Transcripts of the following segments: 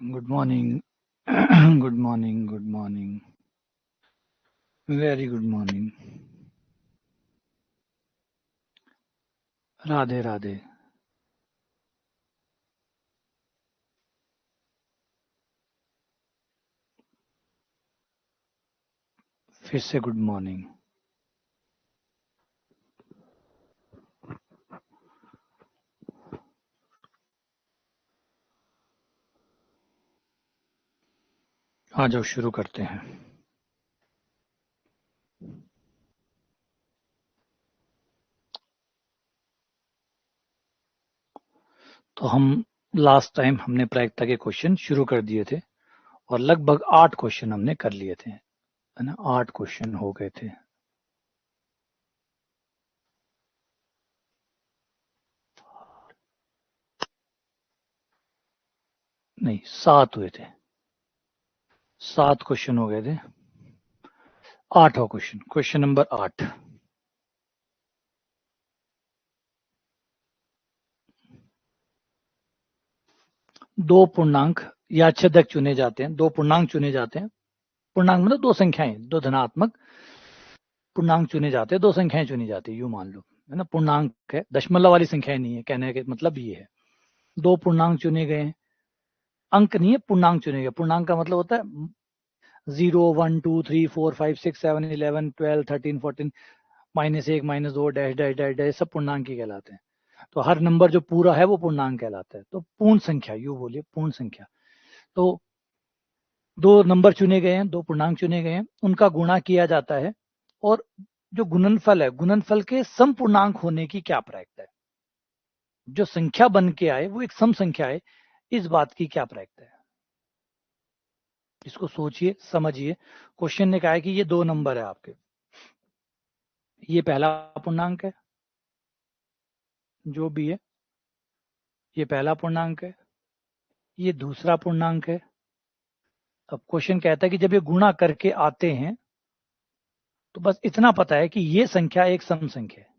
Good morning good morning good morning very good morning. Radhe Radhe. फिर से good morning. आ जाओ शुरू करते हैं। तो हम लास्ट टाइम हमने प्रायिकता के क्वेश्चन शुरू कर दिए थे और लगभग 8 क्वेश्चन हमने कर लिए थे, है ना। 8 क्वेश्चन हो गए थे। नहीं, 7 हुए थे। 7 क्वेश्चन हो गए थे। 8वां क्वेश्चन, क्वेश्चन नंबर 8। दो पूर्णांक या छेदक चुने जाते हैं। दो पूर्णांक चुने जाते हैं। पूर्णांक मतलब दो संख्याएं, दो धनात्मक पूर्णांक चुने जाते हैं, दो संख्याएं चुनी जाती है, यूं मान लो, है ना। पूर्णांक है, दशमलव वाली संख्याएं नहीं है। कहने का मतलब ये है, दो पूर्णांक चुने गए हैं। अंक नहीं है, पूर्णांक चुने गए। पूर्णांक का मतलब होता है 0, 1, 2, 3, 4, 5, 6, 7, 11, 12, 13, 14, -1, -2, डैश डैश डैश डैश, सब पूर्णांक ही कहलाते हैं। तो हर नंबर जो पूरा है वो पूर्णांक कहलाता है। तो पूर्ण संख्या, यूं बोलिए पूर्ण संख्या। तो दो नंबर चुने गए हैं, दो पूर्णांक चुने गए हैं, उनका गुणा किया जाता है। और जो गुणनफल है, गुणनफल के सम पूर्णांक होने की क्या प्रायिकता है। जो संख्या बन के आए वो एक सम संख्या है, इस बात की क्या प्रायिकता है। इसको सोचिए, समझिए। क्वेश्चन ने कहा है कि ये दो नंबर है आपके। ये पहला पूर्णांक है, जो भी है, ये पहला पूर्णांक है, ये दूसरा पूर्णांक है। अब क्वेश्चन कहता है कि जब ये गुणा करके आते हैं तो बस इतना पता है कि ये संख्या एक सम संख्या है।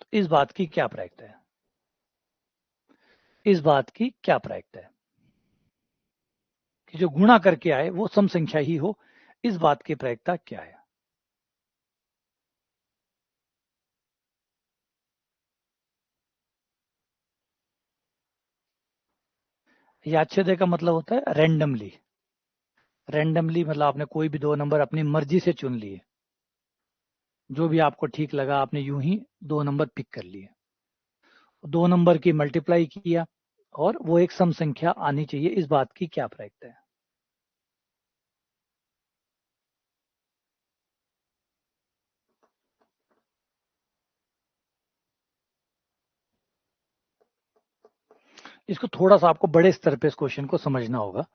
तो इस बात की क्या प्रायिकता है। इस बात की क्या प्रायिकता है कि जो गुणा करके आए वो सम संख्या ही हो। इस बात की प्रायिकता क्या है। यादच्छेद का मतलब होता है रैंडमली। रैंडमली मतलब आपने कोई भी दो नंबर अपनी मर्जी से चुन लिए, जो भी आपको ठीक लगा आपने यूं ही दो नंबर पिक कर लिए, दो नंबर की मल्टीप्लाई किया और वो एक सम संख्या आनी चाहिए। इस बात की क्या प्रायिकता है। इसको थोड़ा सा आपको बड़े स्तर पे इस क्वेश्चन को समझना होगा।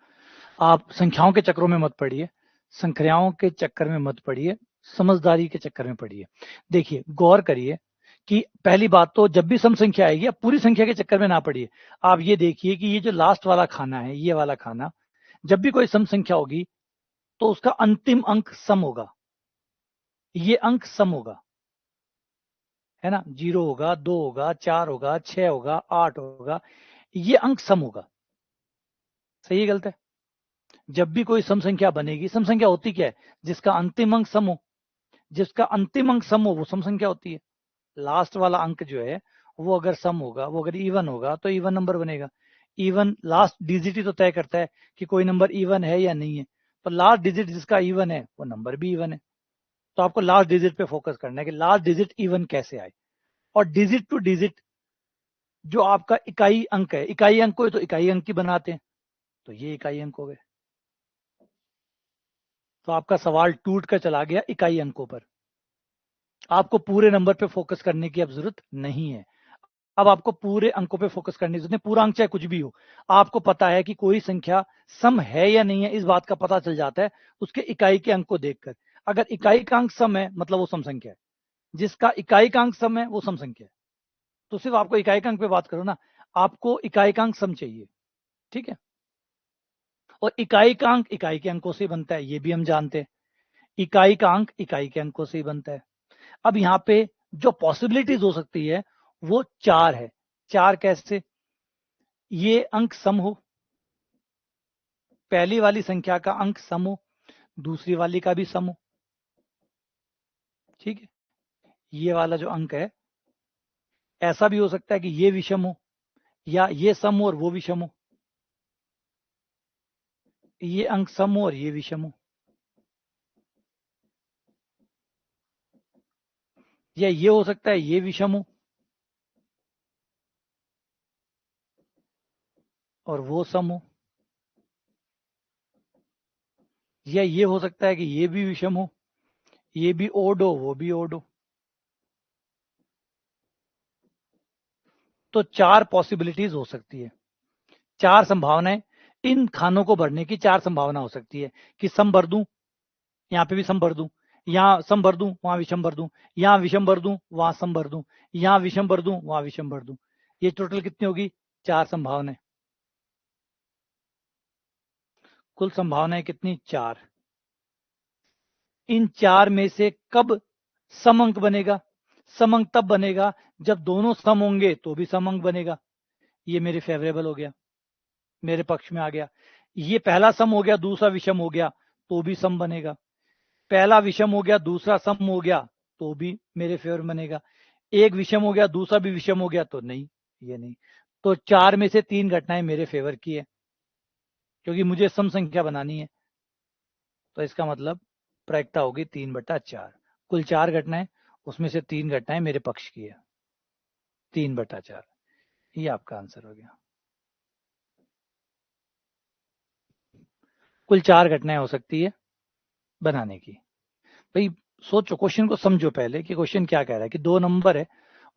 आप संख्याओं के चक्रों में मत पड़िए, संख्याओं के चक्कर में मत पड़िए, समझदारी के चक्कर में पड़िए। देखिए, गौर करिए कि पहली बात तो जब भी सम संख्या आएगी आप पूरी संख्या के चक्कर में ना पड़िए। आप ये देखिए कि ये जो लास्ट वाला खाना है, ये वाला खाना, जब भी कोई सम संख्या होगी तो उसका अंतिम अंक सम होगा। ये अंक सम होगा, है ना। 0 होगा, 2 होगा, 4 होगा, 6 होगा, 8 होगा, ये अंक सम होगा। सही है गलत है। जब भी कोई सम संख्या बनेगी, सम संख्या होती क्या है, जिसका अंतिम अंक सम हो। जिसका अंतिम अंक सम हो वो सम संख्या होती है। लास्ट वाला अंक जो है वो अगर सम होगा, वो अगर इवन होगा तो इवन नंबर बनेगा। इवन लास्ट डिजिट ही तो तय करता है कि कोई नंबर इवन है या नहीं है। तो लास्ट डिजिट जिसका इवन है वो नंबर भी इवन है। तो आपको लास्ट डिजिट पे फोकस करना है कि लास्ट डिजिट इवन कैसे आए। और डिजिट टू डिजिट जो आपका इकाई अंक है, इकाई अंक को तो इकाई अंक की बनाते हैं, तो ये इकाई अंक हो गए। तो आपका सवाल टूट कर चला गया इकाई अंकों पर। आपको पूरे नंबर पे फोकस करने की अब जरूरत नहीं है। अब आपको पूरे अंकों पे फोकस करने की जरूरत नहीं। पूरा अंक चाहे कुछ भी हो, आपको पता है कि कोई संख्या सम है या नहीं है, इस बात का पता चल जाता है उसके इकाई के अंक को देखकर। अगर इकाई का अंक सम है मतलब वो सम संख्या है। जिसका इकाई का अंक सम है वो सम संख्या है। तो सिर्फ आपको इकाई का अंक पे बात करो ना। आपको इकाई का अंक सम चाहिए, ठीक है। और इकाई का अंक इकाई के अंकों से बनता है, ये भी हम जानते हैं। इकाई का अंक इकाई के अंकों से ही बनता है। अब यहाँ पे जो पॉसिबिलिटीज हो सकती है वो 4 है। 4 कैसे? ये अंक सम हो, पहली वाली संख्या का अंक सम हो, दूसरी वाली का भी सम हो, ठीक है। ये वाला जो अंक है, ऐसा भी हो सकता है कि ये विषम हो, या ये सम हो और वो विषम हो, ये अंक सम हो और ये विषम हो, या ये हो सकता है ये विषम हो और वो सम हो, या ये हो सकता है कि ये भी विषम हो, ये भी ओड हो, वो भी ओड हो। तो 4 पॉसिबिलिटीज हो सकती है, 4 संभावनाएं, इन खानों को भरने की 4 संभावना हो सकती है कि सम भर दूं, यहाँ पे भी सम भर दूं, यहाँ सम भर दूं, वहां विषम भर दूं, यहाँ विषम भर दूं, वहां सम भर दूं, यहाँ विषम भर दूं, वहां विषम भर दूं। ये टोटल कितनी होगी? 4 संभावनाएं। कुल संभावनाएं कितनी? 4। इन 4 में से कब सम अंक बनेगा? सम अंक तब बनेगा जब दोनों सम होंगे तो भी सम अंक बनेगा। ये मेरे फेवरेबल हो गया, मेरे पक्ष में आ गया। ये पहला सम हो गया, दूसरा विषम हो गया तो भी सम बनेगा। पहला विषम हो गया, दूसरा सम हो गया तो भी मेरे फेवर बनेगा। एक विषम हो गया, दूसरा भी विषम हो गया तो नहीं, ये नहीं। तो 4 में से 3 घटनाएं मेरे फेवर की है, क्योंकि मुझे सम संख्या बनानी है। तो इसका मतलब प्रायिकता होगी 3/4। कुल 4 घटनाएं, उसमें से 3 घटनाएं मेरे पक्ष की है, 3/4। ये आपका आंसर हो गया। कुल 4 घटनाएं हो सकती है बनाने की। भाई सोचो, क्वेश्चन को समझो पहले कि क्वेश्चन क्या कह रहा है कि 2 नंबर है,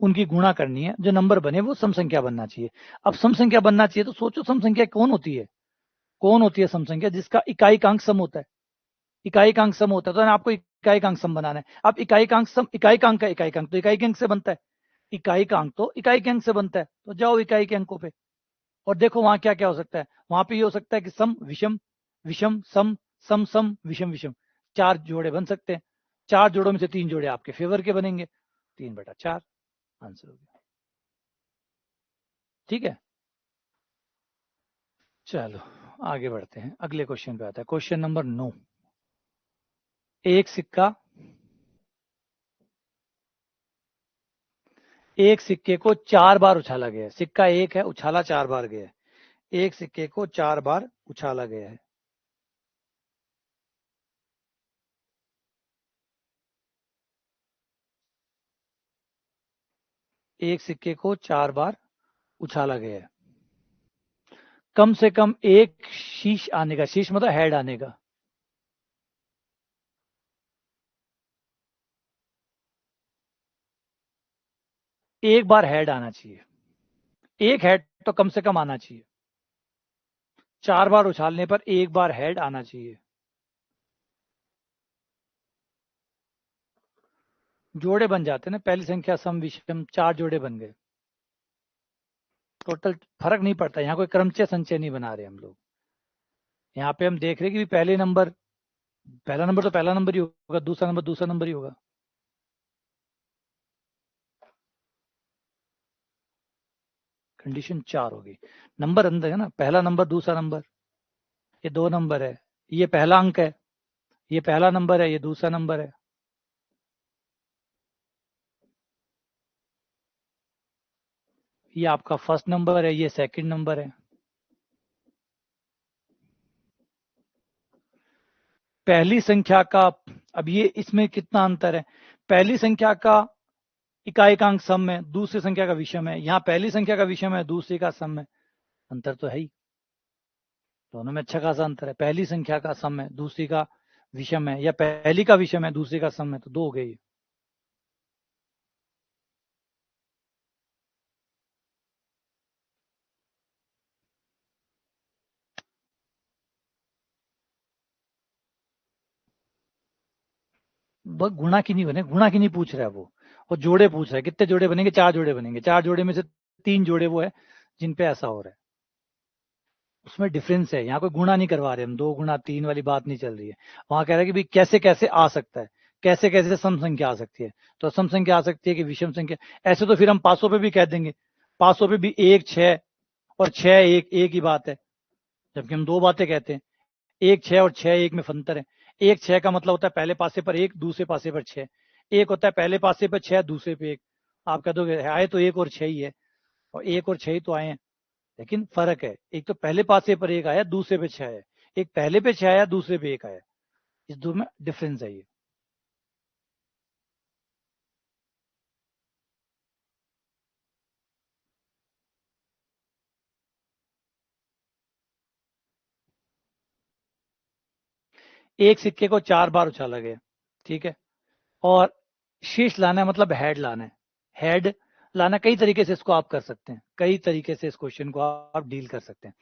उनकी गुणा करनी है, जो नंबर बने वो सम संख्या बनना चाहिए। अब सम संख्या बनना चाहिए तो सोचो सम संख्या कौन होती है? कौन होती है सम संख्या? जिसका इकाई का अंक सम होता है। इकाई का अंक सम होता है तो आपको इकाई का अंक सम बनाना है। अब इकाई का अंक सम, इकाई का अंक है, इकाई का अंक तो इकाई के अंक से बनता है, इकाई का अंक तो इकाई के अंक से बनता है। तो जाओ इकाई के अंकों पे और देखो वहां क्या क्या हो सकता है। वहां पे ये हो सकता है कि सम विषम, विषम सम, सम सम विषम विषम, 4 जोड़े बन सकते हैं। 4 जोड़ों में से 3 जोड़े आपके फेवर के बनेंगे, 3/4 आंसर हो गया। ठीक है, चलो आगे बढ़ते हैं, अगले क्वेश्चन पे आता है। Question number 9। एक सिक्का, एक सिक्के को 4 बार उछाला गया है। सिक्का एक है, उछाला 4 बार गया है। एक सिक्के को 4 बार उछाला गया है। एक सिक्के को 4 बार उछाला गया है। कम से कम एक शीश आने का, शीश मतलब हेड आने का, एक बार हेड आना चाहिए। एक हेड तो कम से कम आना चाहिए। 4 बार उछालने पर एक बार हेड आना चाहिए। जोड़े बन जाते हैं ना, पहली संख्या सम विषम, 4 जोड़े बन गए। टोटल फर्क नहीं पड़ता, यहाँ कोई क्रमचय संचय नहीं बना रहे हम लोग। यहाँ पे हम देख रहे हैं कि पहले नंबर, पहला नंबर तो पहला नंबर ही होगा, दूसरा नंबर दूसरा नंबर ही होगा। कंडीशन 4 होगी। नंबर अंदर है ना, पहला नंबर दूसरा नंबर, ये 2 नंबर है, ये पहला अंक है, ये पहला नंबर है, ये दूसरा नंबर है। ये आपका फर्स्ट नंबर है, ये सेकंड नंबर है। पहली संख्या का, अब ये इसमें कितना अंतर है? पहली संख्या का इकाई का अंक सम है, दूसरी संख्या का विषम है। यहाँ पहली संख्या का विषम है, दूसरी का सम है। अंतर तो है ही, दोनों में अच्छा खासा अंतर है। पहली संख्या का सम है, दूसरी का विषम है, या पहली का विषम है, दूसरी का सम है, तो 2 हो गई। बस गुणा की नहीं बने, गुणा की नहीं पूछ रहा है वो, और जोड़े पूछ रहा है। कितने जोड़े बनेंगे? 4 जोड़े बनेंगे। 4 जोड़े में से 3 जोड़े वो है जिन पे ऐसा हो रहा है, उसमें डिफरेंस है। यहाँ कोई गुणा नहीं करवा रहे हम, 2 गुणा 3 वाली बात नहीं चल रही है। वहां कह रहे हैं कि भाई कैसे कैसे आ सकता है, कैसे कैसे सम संख्या आ सकती है। तो सम संख्या आ सकती है कि विषम संख्या। ऐसे तो फिर हम पासों पे भी कह देंगे, 500 पे भी 1 6 और 6 एक ही बात है, जबकि हम दो बातें कहते हैं। 1 6 और 6 1 में अंतर है। 1 6 का मतलब होता है पहले पासे पर 1, दूसरे पासे पर 6। एक होता है पहले पासे पर 6, दूसरे पे 1। आप कह दोगे आए तो 1 और 6 ही है, और 1 और 6 ही तो आए हैं, लेकिन फर्क है, एक तो पहले पासे पर 1 आया, दूसरे पे 6 है। एक पहले पे 6 आया, दूसरे पे 1 आया। इस दो में डिफरेंस है ये। एक सिक्के को 4 बार उछाला गया, ठीक है, और शीश लाना है, मतलब हेड लाना है। हेड लाना कई तरीके से इसको आप कर सकते हैं, कई तरीके से इस क्वेश्चन को आप डील कर सकते हैं।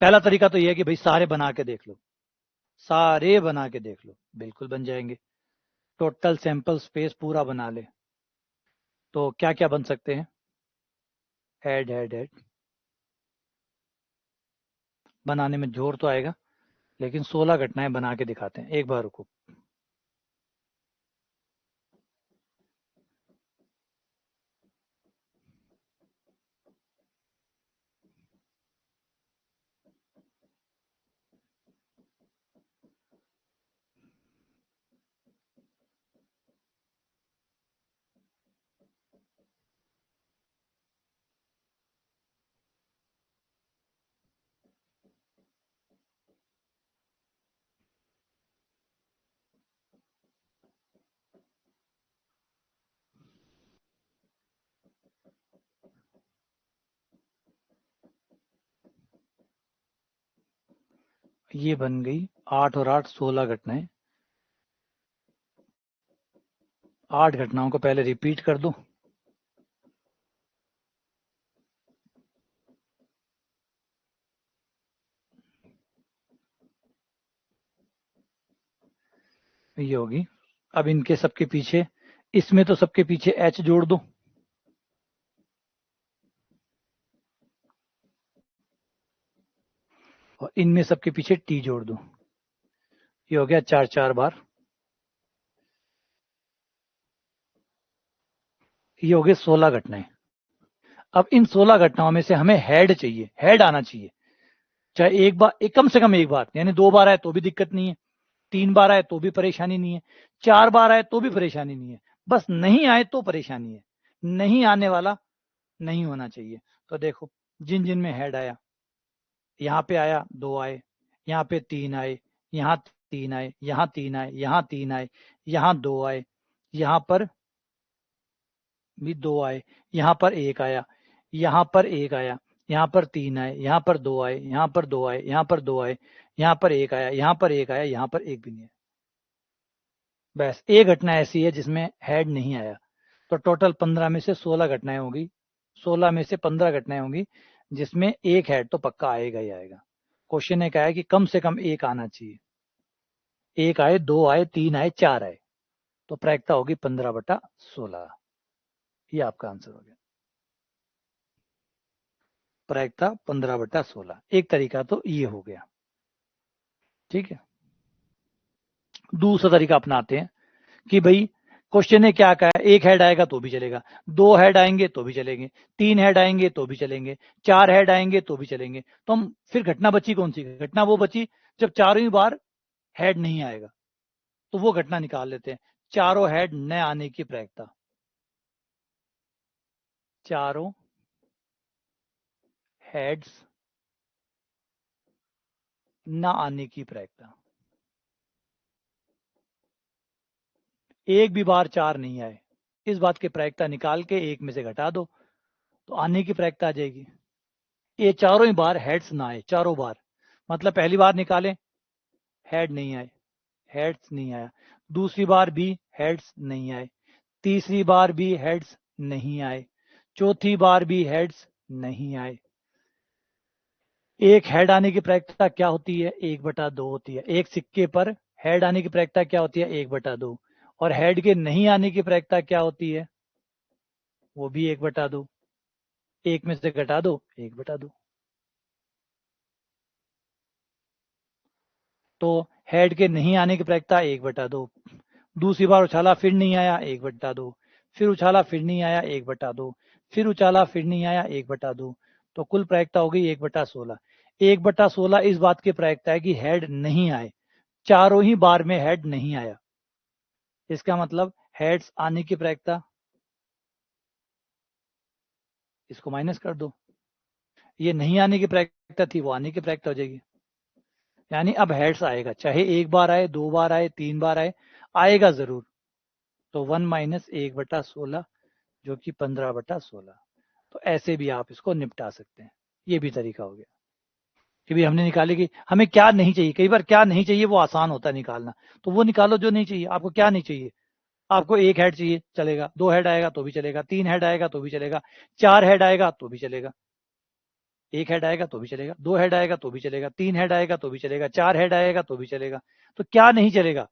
पहला तरीका तो ये है कि भाई सारे बना के देख लो, सारे बना के देख लो, बिल्कुल बन जाएंगे। टोटल सैंपल स्पेस पूरा बना ले, तो क्या क्या बन सकते हैं? हेड हेड हेड बनाने में जोर तो आएगा, लेकिन 16 घटनाएं बना के दिखाते हैं। एक बार रुको, ये बन गई 8 और 8 16 घटनाएं। 8 घटनाओं को पहले रिपीट कर दो, ये होगी। अब इनके सबके पीछे, इसमें तो सबके पीछे एच जोड़ दो, और इनमें सबके पीछे टी जोड़ दो। ये हो गया 4 4 बार। ये हो गए 16 घटनाएं। अब इन 16 घटनाओं में से हमें हेड चाहिए, हेड आना चाहिए। चाहे एक बार, एक कम से कम एक बार, यानी 2 बार आए तो भी दिक्कत नहीं है, 3 बार आए तो भी परेशानी नहीं है, 4 बार आए तो भी परेशानी नहीं है, बस नहीं आए तो परेशानी है। नहीं आने वाला नहीं होना चाहिए। तो देखो, जिन जिन में हेड आया, यहाँ पे आया 2 आए, यहाँ पे 3 आए, यहाँ 3 आए, यहाँ 3 आए, यहाँ 3 आए, यहाँ 2 आए, यहाँ पर भी 2 आए, यहाँ पर 1 आया, यहाँ पर 1 आया, यहाँ पर 3 आए, यहाँ पर 2 आए, यहाँ पर 2 आए, यहाँ पर 2 आए, यहाँ पर 1 आया, यहाँ पर 1 आया, यहाँ पर 1 भी नहीं है। बस एक घटना ऐसी है जिसमें हेड नहीं आया। तो टोटल 15 में से 16 घटनाएं होगी, 16 में से 15 घटनाएं होंगी जिसमें एक हेड तो पक्का आएगा ही आएगा। क्वेश्चन ने कहा है कि कम से कम एक आना चाहिए। एक आए, 2 आए, 3 आए, 4 आए, तो प्रायिकता होगी 15/16। ये आपका आंसर हो गया, प्रायिकता 15/16। एक तरीका तो ये हो गया, ठीक है। दूसरा तरीका अपनाते हैं कि भाई क्वेश्चन ने क्या कहा है, एक हेड आएगा तो भी चलेगा, 2 हेड आएंगे तो भी चलेंगे, 3 हेड आएंगे तो भी चलेंगे, 4 हेड आएंगे तो भी चलेंगे। तो हम फिर घटना बची कौन सी? घटना वो बची जब चारों बार हेड नहीं आएगा, तो वो घटना निकाल लेते हैं। चारों हेड न आने की प्रायिकता, चारों हेड्स न आने की प्रायिकता। एक भी बार 4 नहीं आए, इस बात की प्रायिकता निकाल के एक में से घटा दो, तो आने की प्रायिकता आ जाएगी। ये चारों ही बार हेड्स ना आए, चारों बार, मतलब पहली बार निकालें, हेड नहीं आए, हेड्स नहीं आया। दूसरी बार भी हेड्स नहीं आए, तीसरी बार भी हेड्स नहीं आए, चौथी बार भी हेड्स नहीं आए। एक हेड आने की प्रायिकता क्या होती है? 1/2 होती है। एक सिक्के पर हेड आने की प्रायिकता क्या होती है? 1/2। और हेड के नहीं आने की प्रायिकता क्या होती है? वो भी 1/2। एक में से घटा दो, 1/2। तो हेड के नहीं आने की प्रायिकता 1/2। दूसरी बार उछाला फिर नहीं आया, 1/2। फिर उछाला फिर नहीं आया 1/2, फिर उछाला फिर नहीं आया 1/2, तो कुल प्रायिकता हो गई 1/16। 1/16 इस बात की प्रायिकता है कि हेड नहीं आए, चारों ही बार में हेड नहीं आया। इसका मतलब हेड्स आने की प्रायिकता, इसको माइनस कर दो, ये नहीं आने की प्रायिकता थी, वो आने की प्रायिकता हो जाएगी। यानी अब हेड्स आएगा, चाहे एक बार आए, 2 बार आए, 3 बार आए, आएगा जरूर। तो 1 - 1/16 जो कि 15/16। तो ऐसे भी आप इसको निपटा सकते हैं। ये भी तरीका हो गया कि भी हमने निकाले कि हमें क्या नहीं चाहिए। कई बार क्या नहीं चाहिए वो आसान होता है निकालना, तो वो निकालो जो नहीं चाहिए। आपको क्या नहीं चाहिए? आपको 1 हेड चाहिए, चलेगा। 2 हेड आएगा तो भी चलेगा, 3 हेड आएगा तो भी चलेगा, 4 हेड आएगा तो भी चलेगा। 1 हेड आएगा तो भी चलेगा, 2 हेड आएगा तो भी चलेगा, 3 हेड आएगा तो भी चलेगा, 4 हेड आएगा तो भी चलेगा। तो क्या नहीं चलेगा?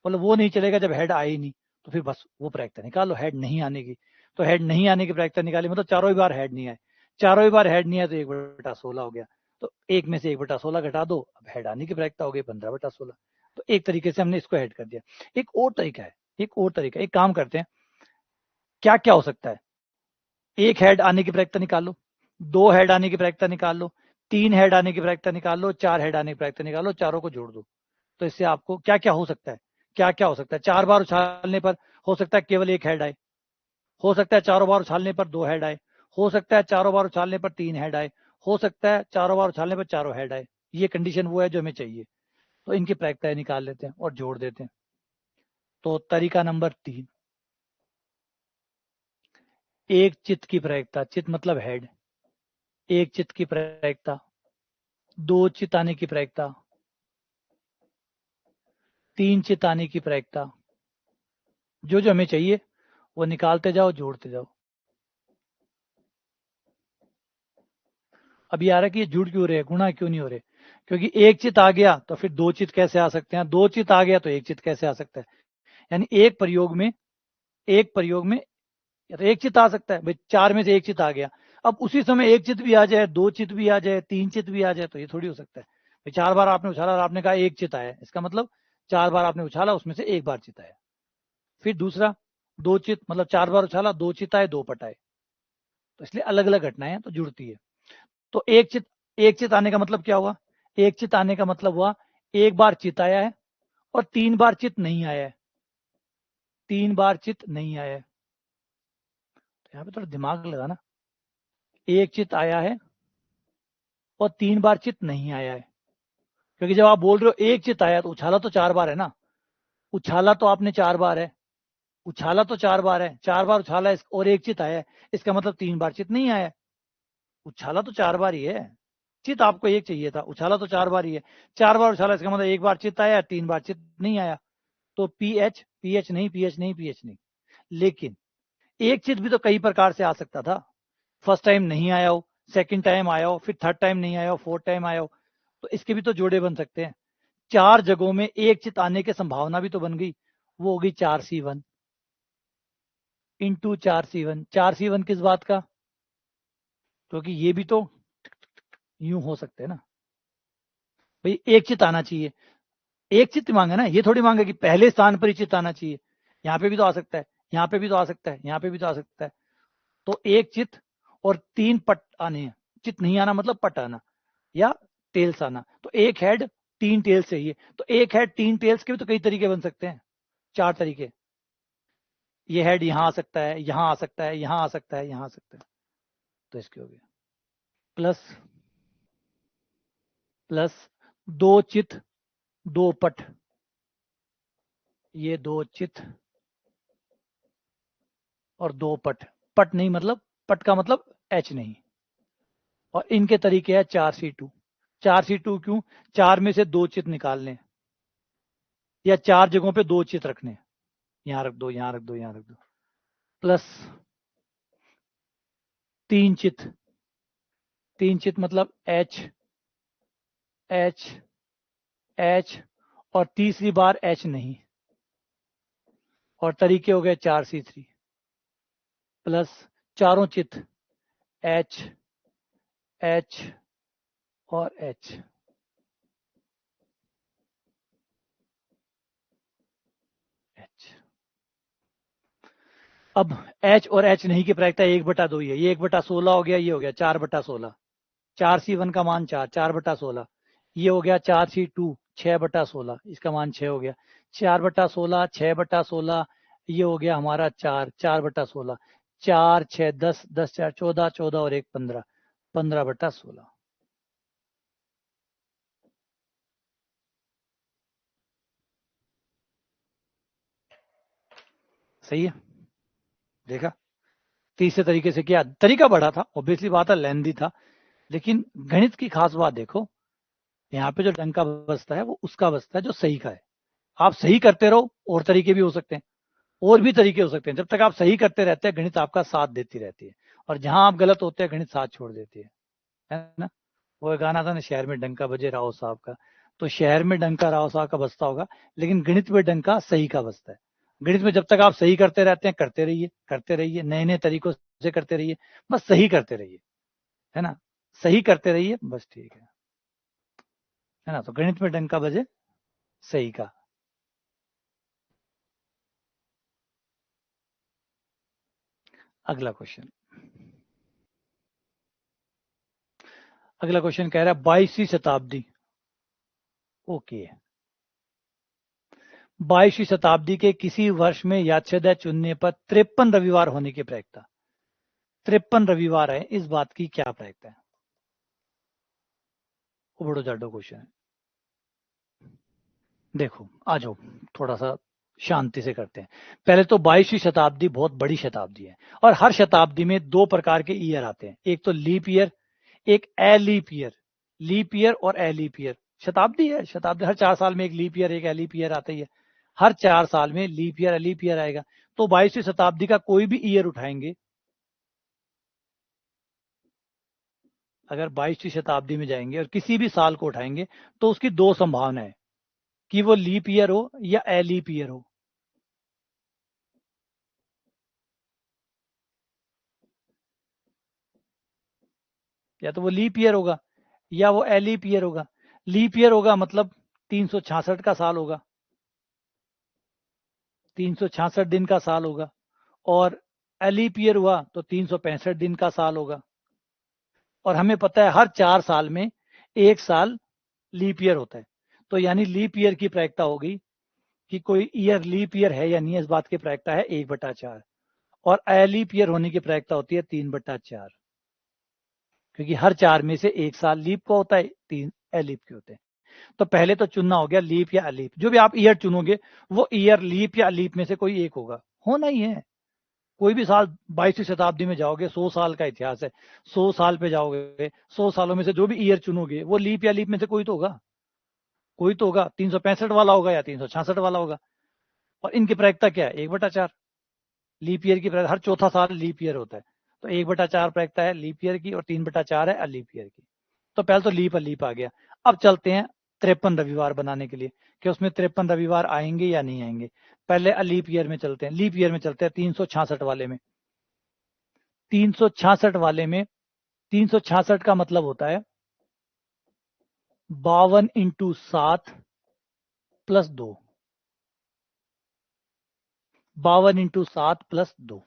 मतलब वो नहीं चलेगा जब हेड आए ही नहीं, तो फिर बस वो प्रायिकता निकालो हेड नहीं आने की। तो हेड नहीं आने की प्रायिकता निकाली, मतलब चारों ही बार हेड नहीं आए। चारों ही बार हेड नहीं आए तो 1/16 हो गया। तो 1 में से 1/16 घटा दो, अब हेड आने की प्रायिकता हो गई 15/16। तो एक तरीके से हमने इसको हेड कर दिया। एक और तरीका है, एक और तरीका, एक काम करते हैं, क्या क्या हो सकता है? 1 हेड आने की प्रायिकता निकाल लो, 2 हेड आने की प्रायिकता निकाल लो, 3 हेड आने की प्रायिकता निकाल लो, 4 हेड आने की प्रायिकता निकाल लो, चारों को जोड़ दो। तो इससे आपको क्या क्या हो सकता है? क्या क्या हो सकता है? 4 बार उछालने पर हो सकता है केवल 1 हेड आए, हो सकता है चारों बार उछालने पर 2 हेड आए, हो सकता है चारों बार उछालने पर 3 हेड आए, हो सकता है चारों बार उछालने पर चारों हेड आए। ये कंडीशन वो है जो हमें चाहिए। तो इनकी प्रायिकताएं निकाल लेते हैं और जोड़ देते हैं। तो तरीका नंबर 3, एक चित्त की प्रायिकता, चित्त मतलब हेड, एक चित्त की प्रायिकता, 2 चित्त आने की प्रायिकता, 3 चित्त आने की प्रायिकता, जो जो हमें चाहिए वो निकालते जाओ, जोड़ते जाओ। अब ये आ रहा है कि ये जुड़ क्यों रहे, गुणा क्यों नहीं हो रहे? क्योंकि एक चित्त आ गया तो फिर 2 चित्त कैसे आ सकते हैं, 2 चित्त आ गया तो 1 चित्त कैसे आ सकता है? यानी एक प्रयोग में, एक प्रयोग में एक चित्त आ सकता है भाई, 4 में से 1 चित्त आ गया। अब उसी समय 1 चित्त भी आ जाए, 2 चित्त भी आ जाए, 3 चित्त भी आ जाए, तो ये थोड़ी हो सकता है भाई। 4 बार आपने उछाला और आपने कहा 1 चित्त आया, इसका मतलब 4 बार आपने उछाला उसमें से 1 बार चित्त आया। फिर दूसरा 2 चित्त, मतलब 4 बार उछाला, 2 चित्त आए, 2 पट आए। तो इसलिए अलग अलग घटनाएं तो जुड़ती है। तो एक चित आने का मतलब क्या हुआ? एक चित आने का मतलब हुआ एक बार चित आया है और 3 बार चित नहीं आया है, 3 बार चित नहीं आया है। तो यहाँ पे थोड़ा दिमाग लगाना। एक चित आया है और 3 बार चित नहीं आया है। क्योंकि जब आप बोल रहे हो एक चित आया तो उछाला तो 4 बार है ना, उछाला तो आपने 4 बार है, उछाला तो 4 बार है, 4 बार उछाला है और एक चित आया है, इसका मतलब 3 बार चित नहीं आया है। उछाला तो 4 बार ही है, चित आपको एक चाहिए था, उछाला तो 4 बार ही है। 4 बार उछाला, इसका मतलब 1 बार चित आया, 3 बार चित नहीं आया। तो पीएच, पीएच नहीं, पीएच नहीं, पीएच नहीं। लेकिन एक चित भी तो कई प्रकार से आ सकता था। फर्स्ट टाइम नहीं आया हो, सेकंड टाइम आया हो, फिर थर्ड टाइम नहीं आया हो, फोर्थ टाइम आया हो, तो इसके भी तो जोड़े बन सकते हैं। 4 जगहों में एक चित आने की संभावना भी तो बन गई, वो होगी 4C1 इंटू 4C1। 4C1 किस बात का? क्योंकि ये भी तो यूं हो सकते हैं ना भाई, एक चित आना चाहिए। एक चित्त मांगा ना, ये थोड़ी मांगा कि पहले स्थान पर ही चित्त आना चाहिए। यहाँ पे भी तो आ सकता है, यहाँ पे भी तो आ सकता है, यहाँ पे भी तो आ सकता है। तो एक चित्त और 3 पट आने हैं। चित्त नहीं आना मतलब पट आना या टेल्स आना। तो एक हेड 3 टेल्स चाहिए, तो एक हेड 3 टेल्स के भी तो कई तरीके बन सकते हैं, 4 तरीके। ये हेड यहाँ आ सकता है, यहाँ आ सकता है, यहाँ आ सकता है, यहाँ आ सकता है। तो इसके हो गया प्लस, प्लस 2 चित्त 2 पट, ये 2 चित्त और 2 पट। पट नहीं मतलब, पट का मतलब एच नहीं। और इनके तरीके हैं 4C2। 4C2 क्यों? 4 में से 2 चित निकालने या 4 जगहों पे 2 चित रखने, यहां रख दो, यहां रख दो, यहां रख दो। प्लस 3 चित, 3 चित मतलब एच, एच, एच और तीसरी बार एच नहीं। और तरीके हो गए 4C3 प्लस चारों चित एच, एच और एच। एच अब h और h नहीं की प्रायिकता 1/2 ही है, ये 1/16 हो गया, ये हो गया 4/16, 4c1 का मान 4, 4/16, ये हो गया 4c2, 6/16, इसका मान 6 हो गया, 4/16, 6/16, ये हो गया हमारा 4, 4/16, 4 6 10, 10 4 14, 14 और 1 15, 15/16। सही है, देखा। तीसरे तरीके से किया, तरीका बड़ा था, ऑब्वियसली बात है, लेंदी था, लेकिन गणित की खास बात देखो, यहाँ पे जो डंका बजता है वो उसका बजता है जो सही का है। आप सही करते रहो, और तरीके भी हो सकते हैं, और भी तरीके हो सकते हैं, जब तक आप सही करते रहते हैं गणित आपका साथ देती रहती है, और जहां आप गलत होते हैं गणित साथ छोड़ देती है ना। वो गाना था ना, शहर में डंका बजे राव साहब का, तो शहर में डंका राव साहब का बजता होगा, लेकिन गणित में डंका सही का बजता है। गणित में जब तक आप सही करते रहते हैं, करते रहिए, नए नए तरीकों से करते रहिए, बस सही करते रहिए, है ना, सही करते रहिए, बस ठीक है ना। तो गणित में डंका बजे सही का। अगला क्वेश्चन, अगला क्वेश्चन कह रहा है 22वीं शताब्दी, ओके, 22वीं शताब्दी के किसी वर्ष में यादृच्छिक चुनने पर 53 रविवार होने की प्रायिकता, 53 रविवार है, इस बात की क्या प्रायिकता है? वो बड़ो जाडो क्वेश्चन है। देखो आ जाओ, थोड़ा सा शांति से करते हैं। पहले तो 22वीं शताब्दी बहुत बड़ी शताब्दी है, और हर शताब्दी में दो प्रकार के ईयर आते हैं, एक तो लीप ईयर, एक एलीप ईयर। लीप ईयर और एलीप ईयर, शताब्दी है, शताब्दी, हर 4 साल में एक लीप ईयर, एक एलीप ईयर आता ही है, हर 4 साल में लीप ईयर एलीप ईयर आएगा। तो 22वीं शताब्दी का कोई भी ईयर उठाएंगे, अगर 22वीं शताब्दी में जाएंगे और किसी भी साल को उठाएंगे, तो उसकी दो संभावना है, कि वो लीप ईयर हो या एलीप ईयर हो। या तो वो लीप ईयर होगा, या वो एलीप ईयर होगा। लीप ईयर होगा मतलब 366 का साल होगा, 366 दिन का साल होगा, और एलीप ईयर हुआ तो 365 दिन का साल होगा। और हमें पता है हर 4 साल में एक साल लीप ईयर होता है, तो यानी लीप ईयर की प्रायिकता होगी कि कोई ईयर लीप ईयर है या नहीं है, इस बात की प्रायिकता है 1/4, और एलीप ईयर होने की प्रायिकता होती है 3/4, क्योंकि हर 4 में से एक साल लीप का होता है, 3 एलीप के होते हैं। तो पहले तो चुनना हो गया लीप या अलीप, जो भी आप ईयर चुनोगे वो ईयर लीप या अलीप में से कोई एक होगा, होना ही है। कोई भी साल, 22वीं शताब्दी में जाओगे, 100 साल का इतिहास है, 100 साल पे जाओगे, 100 सालों में से जो भी ईयर चुनोगे वो लीप या लीप में से कोई तो होगा, कोई तो होगा, 365 वाला होगा या 366 वाला होगा। और इनकी प्रायिकता क्या है, 1/4। लीप ईयर की प्रायिकता, हर चौथा साल लीप ईयर होता है, तो 1/4 प्रायिकता है लीप ईयर की, और 3/4 है अलीप ईयर की। तो पहले तो लीप अलीप आ गया। अब चलते हैं 53 रविवार बनाने के लिए, कि उसमें 53 रविवार आएंगे या नहीं आएंगे। पहले अलीप ईयर में चलते हैं, लीप ईयर में चलते हैं, 366 वाले में। 366 वाले में, 366 का मतलब होता है 52 × 7 + 2, 52 × 7 + 2,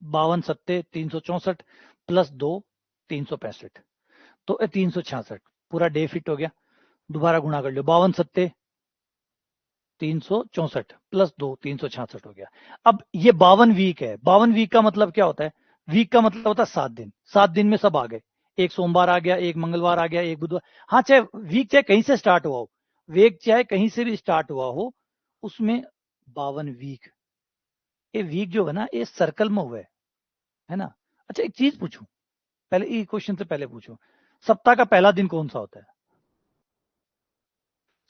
52 × 7 = 364, +2 365, तो 366 पूरा डे फिट हो गया। दोबारा गुणा कर लो, 52 × 7 = 364, +2 366 हो गया। अब ये 52 वीक है, 52 वीक का मतलब क्या होता है, वीक का मतलब होता है 7 दिन, 7 दिन में सब आ गए, एक सोमवार आ गया, एक मंगलवार आ गया, एक बुधवार, हाँ चाहे वीक चाहे कहीं से स्टार्ट हुआ हो, वीक चाहे कहीं से भी स्टार्ट हुआ हो, उसमें 52 वीक। ये वीक जो है ना, ये सर्कल में हुआ है ना। अच्छा एक चीज पूछूं, पहले ये क्वेश्चन से पहले पूछूं, सप्ताह का पहला दिन कौन सा होता है?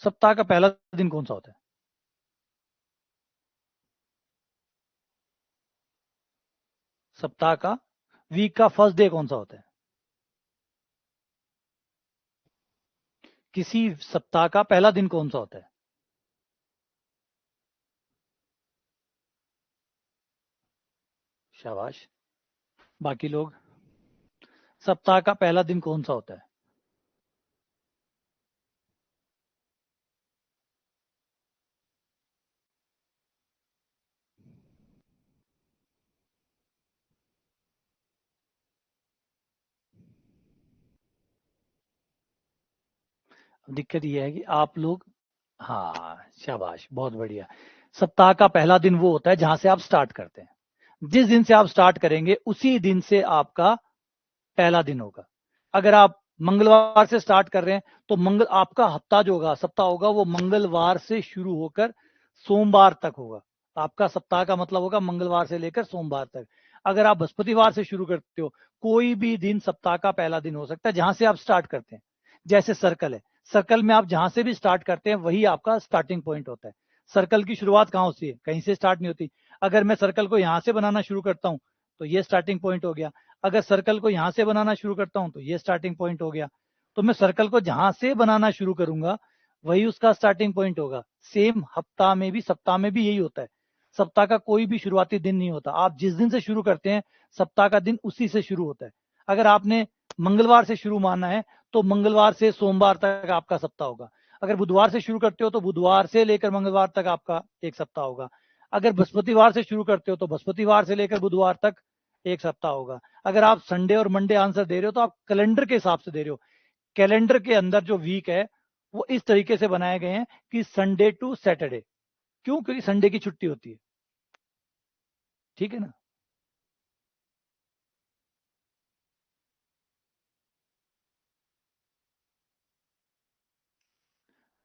सप्ताह का पहला दिन कौन सा होता है? सप्ताह का, वीक का फर्स्ट डे कौन सा होता है? किसी सप्ताह का पहला दिन कौन सा होता है? शाबाश। बाकी लोग, सप्ताह का पहला दिन कौन सा होता है? दिक्कत ये है कि आप लोग, हाँ शाबाश, बहुत बढ़िया। सप्ताह का पहला दिन वो होता है जहां से आप स्टार्ट करते हैं। जिस दिन से आप स्टार्ट करेंगे उसी दिन से आपका पहला दिन होगा। अगर आप मंगलवार से स्टार्ट कर रहे हैं तो आपका हफ्ता जो होगा, सप्ताह होगा, वो मंगलवार से शुरू होकर सोमवार तक होगा। आपका सप्ताह का मतलब होगा मंगलवार से लेकर सोमवार तक। अगर आप बृहस्पतिवार से शुरू करते हो, कोई भी दिन सप्ताह का पहला दिन हो सकता है जहां से आप स्टार्ट करते हैं। जैसे सर्कल है, सर्कल में आप जहां से भी स्टार्ट करते हैं वही आपका स्टार्टिंग पॉइंट होता है। सर्कल की शुरुआत कहां होती है? कहीं से स्टार्ट नहीं होती। अगर मैं सर्कल को यहां से बनाना शुरू करता हूं तो ये स्टार्टिंग पॉइंट हो गया। अगर सर्कल को यहां से बनाना शुरू करता हूं तो ये स्टार्टिंग पॉइंट हो गया। तो मैं सर्कल को जहां से बनाना शुरू करूंगा वही उसका स्टार्टिंग पॉइंट होगा। सेम हफ्ता में भी, सप्ताह में भी यही होता है। सप्ताह का कोई भी शुरुआती दिन नहीं होता। आप जिस दिन से शुरू करते हैं सप्ताह का दिन उसी से शुरू होता है। अगर आपने मंगलवार से शुरू मानना है तो मंगलवार से सोमवार तक आपका सप्ताह होगा। अगर बुधवार से शुरू करते हो तो बुधवार से लेकर मंगलवार तक आपका एक सप्ताह होगा। अगर बृहस्पतिवार से शुरू करते हो तो बृहस्पतिवार से लेकर बुधवार तक एक सप्ताह होगा। अगर आप संडे और मंडे आंसर दे रहे हो तो आप कैलेंडर के हिसाब से दे रहे हो। कैलेंडर के अंदर जो वीक है वो इस तरीके से बनाए गए हैं कि संडे टू सैटरडे। क्यों? क्योंकि संडे की छुट्टी होती है। ठीक है ना?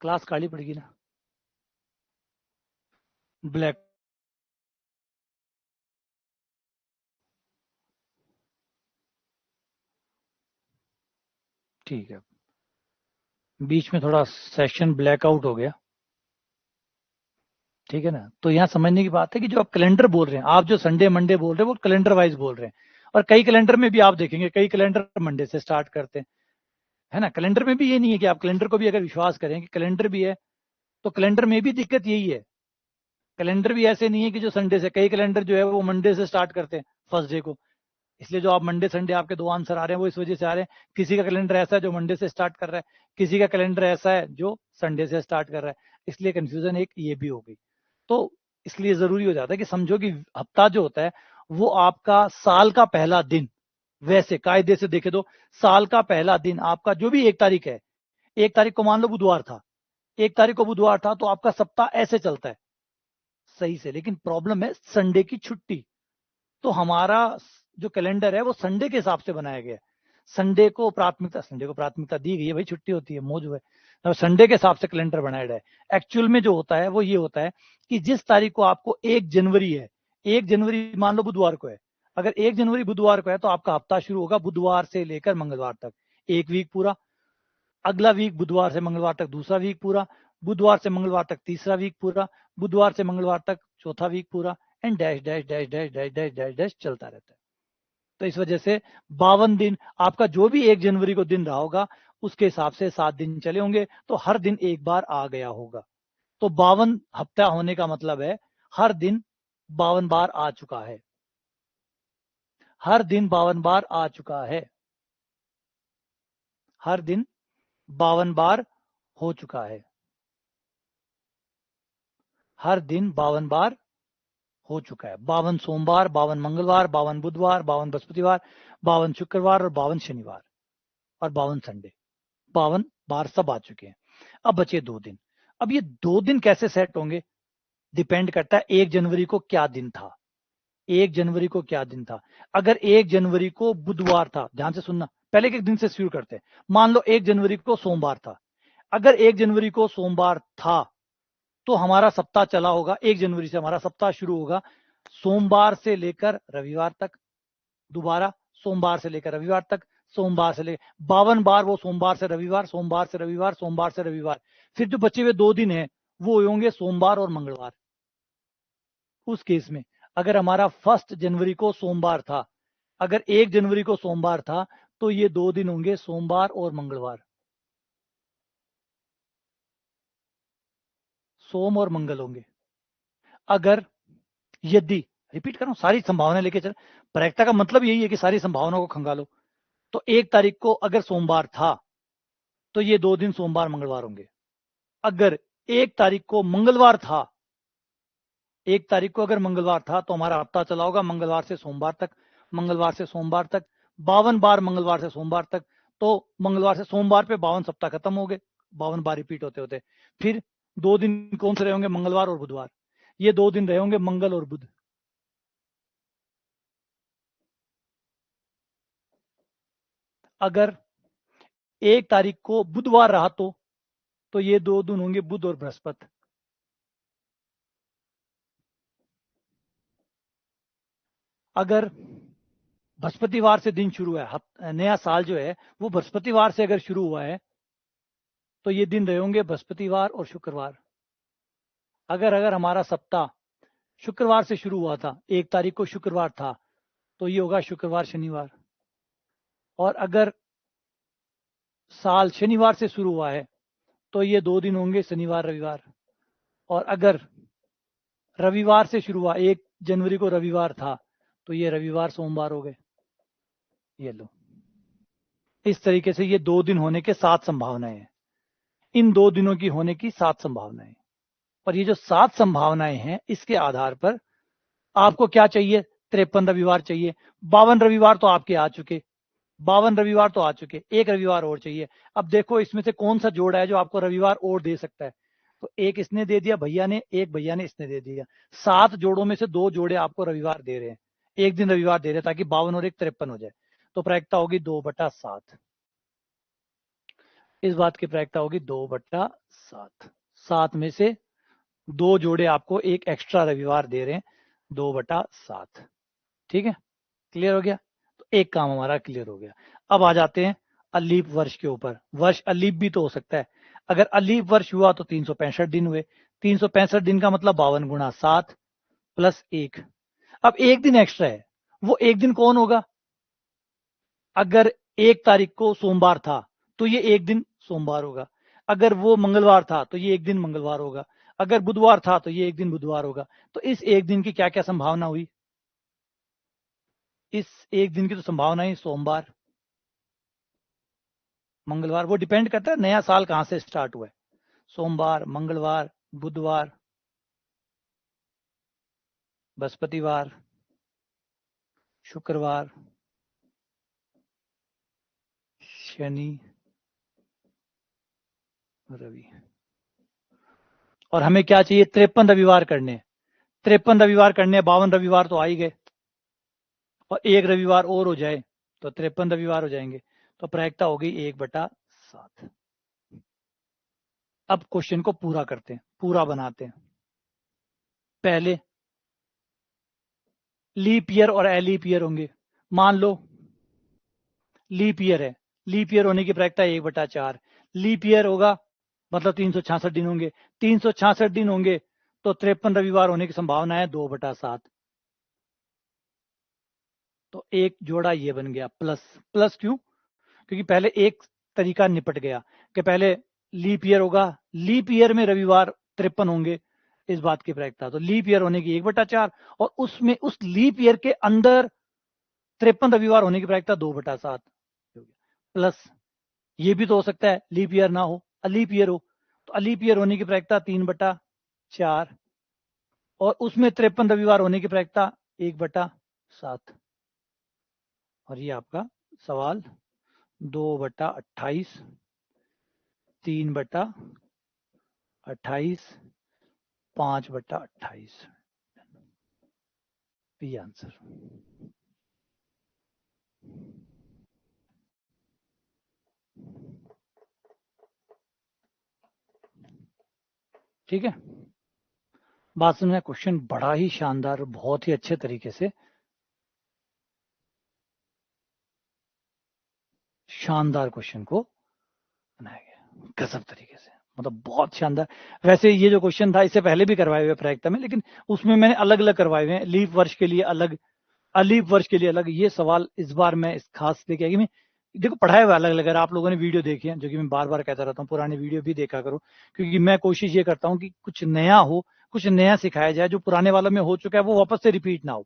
क्लास काली पड़ेगी ना। ब्लैक। ठीक है। बीच में थोड़ा सेशन ब्लैकआउट हो गया। ठीक है ना? तो यहाँ समझने की बात है कि जो आप कैलेंडर बोल रहे हैं, आप जो संडे मंडे बोल रहे हैं वो कैलेंडर वाइज बोल रहे हैं। और कई कैलेंडर में भी आप देखेंगे, कई कैलेंडर मंडे से स्टार्ट करते हैं। है ना? कैलेंडर में भी ये नहीं है कि आप कैलेंडर को भी अगर विश्वास करें कि कैलेंडर भी है, तो कैलेंडर में भी दिक्कत यही है। कैलेंडर भी ऐसे नहीं है कि जो संडे से, कई कैलेंडर जो है वो मंडे से स्टार्ट करते हैं, फर्स्ट डे को। इसलिए जो आप मंडे संडे आपके दो आंसर आ रहे हैं वो इस वजह से आ रहे हैं। किसी का कैलेंडर ऐसा है जो मंडे से स्टार्ट कर रहा है, किसी का कैलेंडर ऐसा है जो संडे से स्टार्ट कर रहा है। इसलिए कंफ्यूजन एक ये भी हो गई। तो इसलिए जरूरी हो जाता है कि समझो कि हफ्ता जो होता है वो आपका साल का पहला दिन। वैसे कायदे से देखे तो साल का पहला दिन आपका जो भी 1 तारीख है, 1 तारीख को मान लो बुधवार था, 1 तारीख को बुधवार था तो आपका सप्ताह ऐसे चलता है सही से। लेकिन प्रॉब्लम है संडे की छुट्टी। तो हमारा जो कैलेंडर है वो संडे के हिसाब से बनाया गया है। संडे को प्राथमिकता दी गई है, भाई छुट्टी होती है, मौज है। तो संडे के हिसाब से कैलेंडर बनाया गया है। एक्चुअल में जो होता है वो ये होता है कि जिस तारीख को आपको 1 जनवरी है, 1 जनवरी मान लो बुधवार को है, अगर 1 जनवरी बुधवार को है तो आपका हफ्ता शुरू होगा बुधवार से लेकर मंगलवार तक, एक वीक पूरा। अगला वीक बुधवार से मंगलवार तक दूसरा वीक पूरा, बुधवार से मंगलवार तक तीसरा वीक पूरा, बुधवार से मंगलवार तक चौथा वीक पूरा, and dash dash dash dash dash dash dash dash चलता रहता है। तो इस वजह से 52 दिन आपका जो भी 1 जनवरी को दिन रहा होगा उसके हिसाब से 7 दिन चले होंगे, तो हर दिन एक बार आ गया होगा। तो 52 हफ्ता होने का मतलब है हर दिन 52 बार आ चुका है। हर दिन 52 बार आ चुका है। हर दिन 52 बार हो चुका है। हर दिन 52 बार हो चुका है। 52 सोमवार, 52 मंगलवार, 52 बुधवार, 52 बृहस्पतिवार, 52 शुक्रवार और 52 शनिवार और 52 संडे। 52 बार सब आ चुके हैं। अब बचे 2 दिन। अब ये 2 दिन कैसे सेट होंगे डिपेंड करता है 1 जनवरी को क्या दिन था। 1 जनवरी को क्या दिन था? अगर 1 जनवरी को बुधवार था, ध्यान से सुनना, पहले के दिन से शुरू करते हैं। मान लो 1 जनवरी को सोमवार था। अगर 1 जनवरी को सोमवार था तो हमारा सप्ताह चला होगा, 1 जनवरी से हमारा सप्ताह शुरू होगा सोमवार से लेकर रविवार तक। दोबारा सोमवार से लेकर रविवार तक, सोमवार से लेकर 52 बार वो सोमवार से रविवार, सोमवार से रविवार, सोमवार से रविवार। फिर जो बचे हुए 2 दिन है वो होंगे सोमवार और मंगलवार। उस केस में अगर हमारा 1 जनवरी को सोमवार था, अगर 1 जनवरी को सोमवार था तो ये 2 दिन होंगे सोमवार और मंगलवार। सोम और मंगल होंगे। अगर यदि, रिपीट कर रहा हूं, सारी संभावना लेके चल, प्रायिकता का मतलब यही है कि सारी संभावनाओं को खंगालो। तो 1 तारीख को अगर सोमवार था तो ये 2 दिन सोमवार मंगलवार होंगे। अगर 1 तारीख को मंगलवार था, 1 तारीख को अगर मंगलवार था तो हमारा हफ्ता चला होगा मंगलवार से सोमवार तक, मंगलवार से सोमवार तक, 52 बार मंगलवार से सोमवार तक। तो मंगलवार से सोमवार पे 52 सप्ताह खत्म हो गए, 52 बार रिपीट होते होते। फिर 2 दिन कौन से रहे होंगे? मंगलवार और बुधवार। ये 2 दिन रहे होंगे मंगल और बुध। अगर 1 तारीख को बुधवार रहा तो ये 2 दिन होंगे बुध और बृहस्पति। अगर बृहस्पतिवार से दिन शुरू है, नया साल जो है वो बृहस्पतिवार से अगर शुरू हुआ है तो ये दिन रहे होंगे बृहस्पतिवार और शुक्रवार। अगर हमारा सप्ताह शुक्रवार से शुरू हुआ था, 1 तारीख को शुक्रवार था, तो ये होगा शुक्रवार शनिवार। और अगर साल शनिवार से शुरू हुआ है तो ये 2 दिन होंगे शनिवार रविवार। और अगर रविवार से शुरू हुआ, 1 जनवरी को रविवार था, तो ये रविवार सोमवार हो गए। ये लो, इस तरीके से ये 2 दिन होने के 7 संभावनाएं हैं। इन 2 दिनों की होने की 7 संभावनाएं। और ये जो 7 संभावनाएं हैं, इसके आधार पर आपको क्या चाहिए? 53 रविवार चाहिए। 52 रविवार तो आपके आ चुके, 52 रविवार तो आ चुके, 1 रविवार और चाहिए। अब देखो इसमें से कौन सा जोड़ा है जो आपको रविवार और दे सकता है। तो 1 इसने दे दिया भैया ने, 1 भैया ने इसने दे दिया। 7 जोड़ों में से 2 जोड़े आपको रविवार दे रहे हैं, 1 दिन रविवार दे रहे हैं, ताकि 52 और 1 53 हो जाए। तो प्रायिकता होगी 2/7। इस बात की प्रायिकता होगी 2/7। 7 में से 2 जोड़े आपको एक एक्स्ट्रा रविवार दे रहे हैं, 2/7। ठीक है, क्लियर हो गया? तो एक काम हमारा क्लियर हो गया। अब आ जाते हैं अलीप वर्ष के ऊपर। वर्ष अलीप भी तो हो सकता है। अगर अलीप वर्ष हुआ तो 365 दिन हुए। 365 दिन का मतलब 52 गुणा 7 प्लस 1। अब 1 दिन एक्स्ट्रा है, वो 1 दिन कौन होगा? अगर 1 तारीख को सोमवार था तो ये 1 दिन सोमवार होगा। अगर वो मंगलवार था तो ये 1 दिन मंगलवार होगा। अगर बुधवार था तो ये 1 दिन बुधवार होगा। तो इस 1 दिन की क्या क्या संभावना हुई? इस 1 दिन की तो संभावना ही सोमवार, मंगलवार, वो डिपेंड करता है नया साल कहां से स्टार्ट हुआ है। सोमवार, मंगलवार, बुधवार, बृहस्पतिवार, शुक्रवार, शनि, रवि। और हमें क्या चाहिए? 53 रविवार करने। 53 रविवार करने, 52 रविवार तो आ ही गए, और 1 रविवार और हो जाए तो 53 रविवार हो जाएंगे। तो प्रायिकता हो गई 1/7। अब क्वेश्चन को पूरा करते हैं, पूरा बनाते हैं। पहले लीप ईयर और एलीप ईयर होंगे। मान लो लीप ईयर है, लीप ईयर होने की प्रायिकता 1/4। लीप ईयर होगा मतलब 366 दिन होंगे। 366 दिन होंगे तो 53 रविवार होने की संभावना है 2/7। तो एक जोड़ा ये बन गया प्लस। प्लस क्यों? क्योंकि पहले एक तरीका निपट गया कि पहले लीप ईयर होगा, लीप ईयर में रविवार 53 होंगे, इस बात की प्रायिकता। तो लीप ईयर होने की 1/4, और उसमें उस लीप ईयर के अंदर 53 रविवार होने की प्रायिकता 2/7। प्लस ये भी तो हो सकता है लीप ईयर ना हो, अलीप ईयर हो, तो अलीप ईयर होने की प्रायिकता 3/4, और उसमें 53 रविवार होने की प्रायिकता 1/7। और ये आपका सवाल 2/28, 3/28, 5/28, ये आंसर। ठीक है, बात सुनना। क्वेश्चन बड़ा ही शानदार, बहुत ही अच्छे तरीके से, शानदार क्वेश्चन को बनाया गया, गजब तरीके से, मतलब बहुत शानदार। वैसे ये जो क्वेश्चन था इससे पहले भी करवाए हुए प्रायिकता में, लेकिन उसमें मैंने अलग अलग करवाए हुए हैं। लीप वर्ष के लिए अलग, अलीप वर्ष के लिए अलग। ये सवाल इस बार मैं इस खास लेके आया कि मैं देखो पढ़ाया हुआ अलग अलग। अगर आप लोगों ने वीडियो देखी है, जो कि मैं बार बार कहता रहता हूँ, पुरानी वीडियो भी देखा करो, क्योंकि मैं कोशिश ये करता हूँ कि कुछ नया हो, कुछ नया सिखाया जाए, जो पुराने वालों में हो चुका है वो वापस से रिपीट ना हो।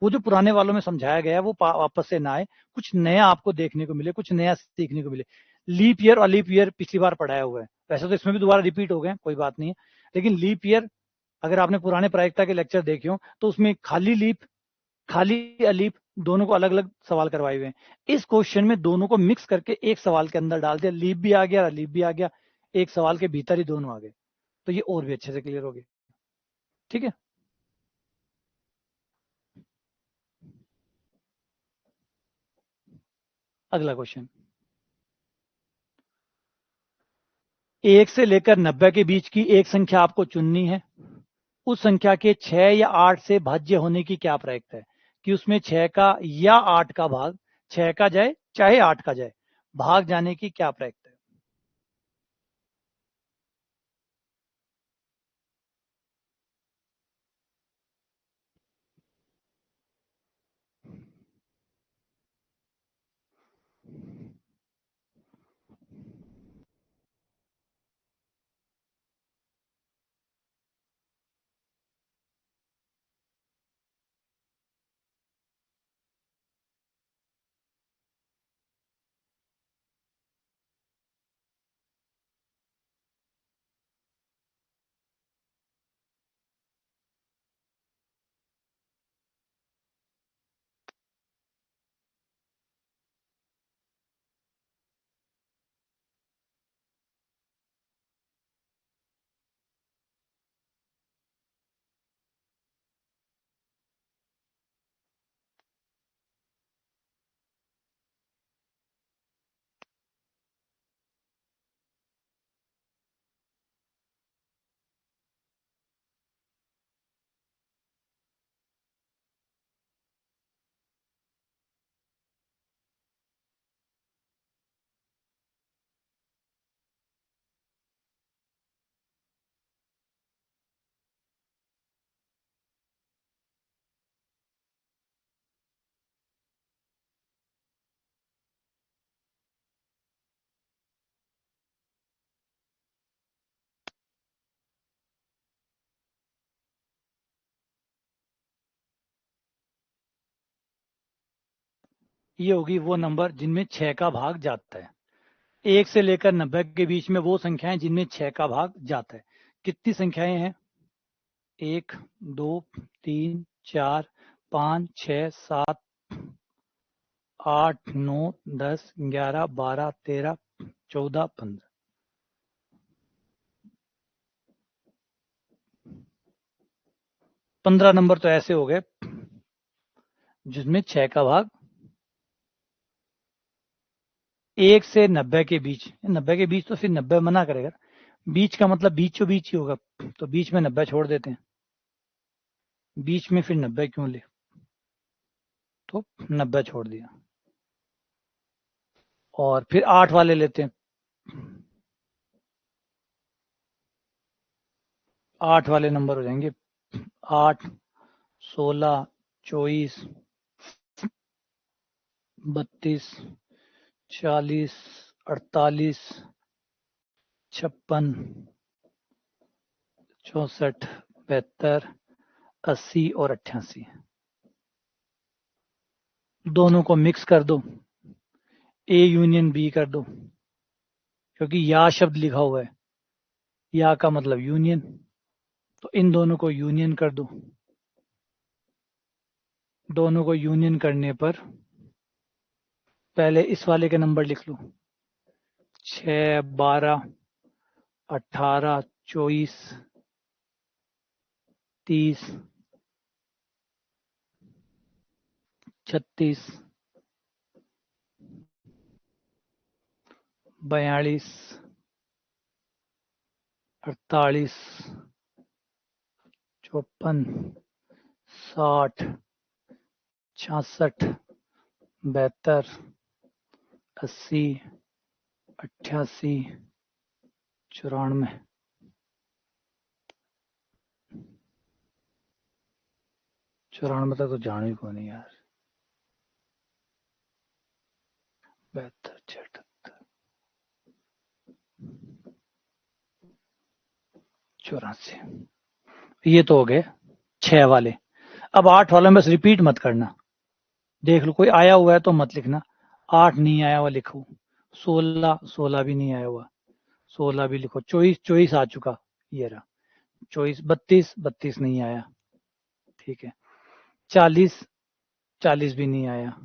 वो जो पुराने वालों में समझाया गया है वो वापस से ना आए, कुछ नया आपको देखने को मिले, कुछ नया सीखने को मिले। लीप ईयर और लीप ईयर पिछली बार पढ़ाया हुआ है, वैसे तो इसमें भी दोबारा रिपीट हो गए, कोई बात नहीं है। लेकिन लीप ईयर, अगर आपने पुराने प्रायिकता के लेक्चर देखे हो तो उसमें खाली लीप, खाली अलीप, दोनों को अलग अलग सवाल करवाए हुए हैं। इस क्वेश्चन में दोनों को मिक्स करके एक सवाल के अंदर डाल दिया, लीप भी आ गया, अलीप भी आ गया, एक सवाल के भीतर ही दोनों आ गए, तो ये और भी अच्छे से क्लियर हो गए। ठीक है, अगला क्वेश्चन। 1 से लेकर 90 के बीच की एक संख्या आपको चुननी है। उस संख्या के 6 या 8 से भाज्य होने की क्या प्रयत्न है, कि उसमें 6 का या 8 का भाग, 6 का जाए चाहे 8 का जाए, भाग जाने की क्या प्रयत्न है। ये होगी वो नंबर जिनमें 6 का भाग जाता है। 1 से लेकर 90 के बीच में वो संख्याएं जिनमें 6 का भाग जाता है। कितनी संख्याएं हैं? 1, 2, 3, 4, 5, 6, 7, 8, 9, 10, 11, 12, 13, 14, 15। 15 नंबर तो ऐसे हो गए जिसमें 6 का भाग 1 से 90 के बीच। 90 के बीच तो फिर 90 मना करेगा, बीच का मतलब बीचों बीच ही होगा, तो बीच में 90 छोड़ देते हैं। बीच में फिर 90 क्यों ले, तो 90 छोड़ दिया। और फिर 8 वाले लेते हैं। 8 वाले नंबर हो जाएंगे 8, 16, 24, 32, 40, 48, 56, 64, 72, 80 और 88। दोनों को मिक्स कर दो, ए यूनियन बी कर दो, क्योंकि या शब्द लिखा हुआ है, या का मतलब यूनियन, तो इन दोनों को यूनियन कर दो। दोनों को यूनियन करने पर पहले इस वाले के नंबर लिख लो, 6, 12, 18, 24, 30, 36, 42, 48, 54, 60, 66, 72, 80, 88, 94। 94 तक तो जाना ही कौन नहीं यार। 72, 76, 84। ये तो हो गए 6 वाले। अब 8 वाले में बस रिपीट मत करना, देख लो कोई आया हुआ है तो मत लिखना, 8 नहीं आया हुआ लिखो, 16, 16 भी नहीं आया हुआ, 16 भी लिखो, 24, 24 आ चुका, ये रहा 24, 32, 32 नहीं आया, ठीक है, 40, 40 भी नहीं आया,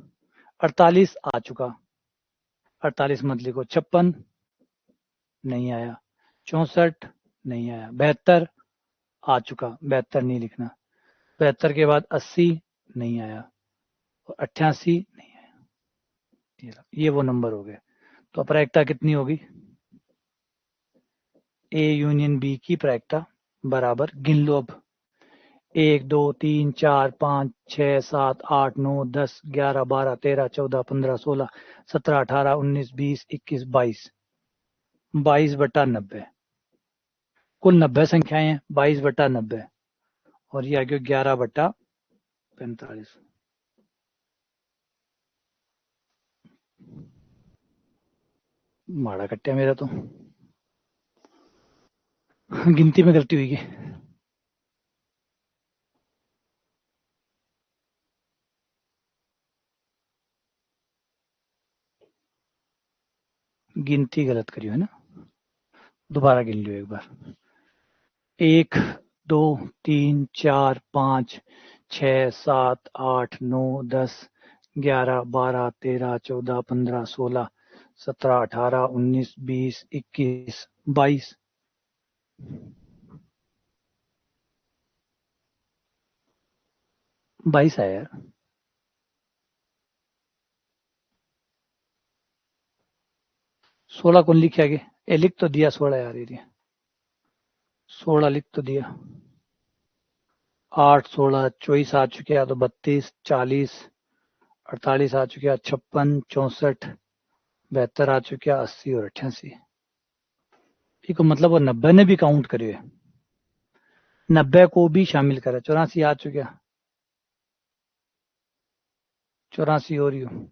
48 आ चुका, 48 मत लिखो, 56 नहीं आया, 64 नहीं आया, 72 आ चुका, 72 नहीं लिखना, 72 के बाद 80 नहीं आया, और 88 नहीं आया। ये वो नंबर हो गए। तो प्रायिकता कितनी होगी? ए यूनियन बी की प्रायिकता बराबर, गिन लो अब, 1 2 3 4 5 6 7 8 9 10 11 12 13 14 15 16 17 18 19 20 21 22, 22/90। कुल 90 संख्याएं हैं, 22/90, और ये आ गया 11/45। माड़ा कट्टा मेरा तो, गिनती में गलती हुई है। गिनती गलत करी है ना, दोबारा गिन लियो एक बार। 1 2 3 4 5 6 7 8 9 10 11 12 13 14 15 16 17 18 19 20 21 22, 22 है यार। 16 कौन लिखे आगे? ए लिख तो दिया 16 यार, ये 16 लिख तो दिया। 8 16 24 आ चुके हैं, तो 32 40 48 आ चुके हैं, 56 64 72 आ चुके हैं, 80 और 88। ठीक है, मतलब वो 90 ने भी काउंट करे, 90 को भी शामिल करा। 84 आ चुके हैं, 84 हो रही हो।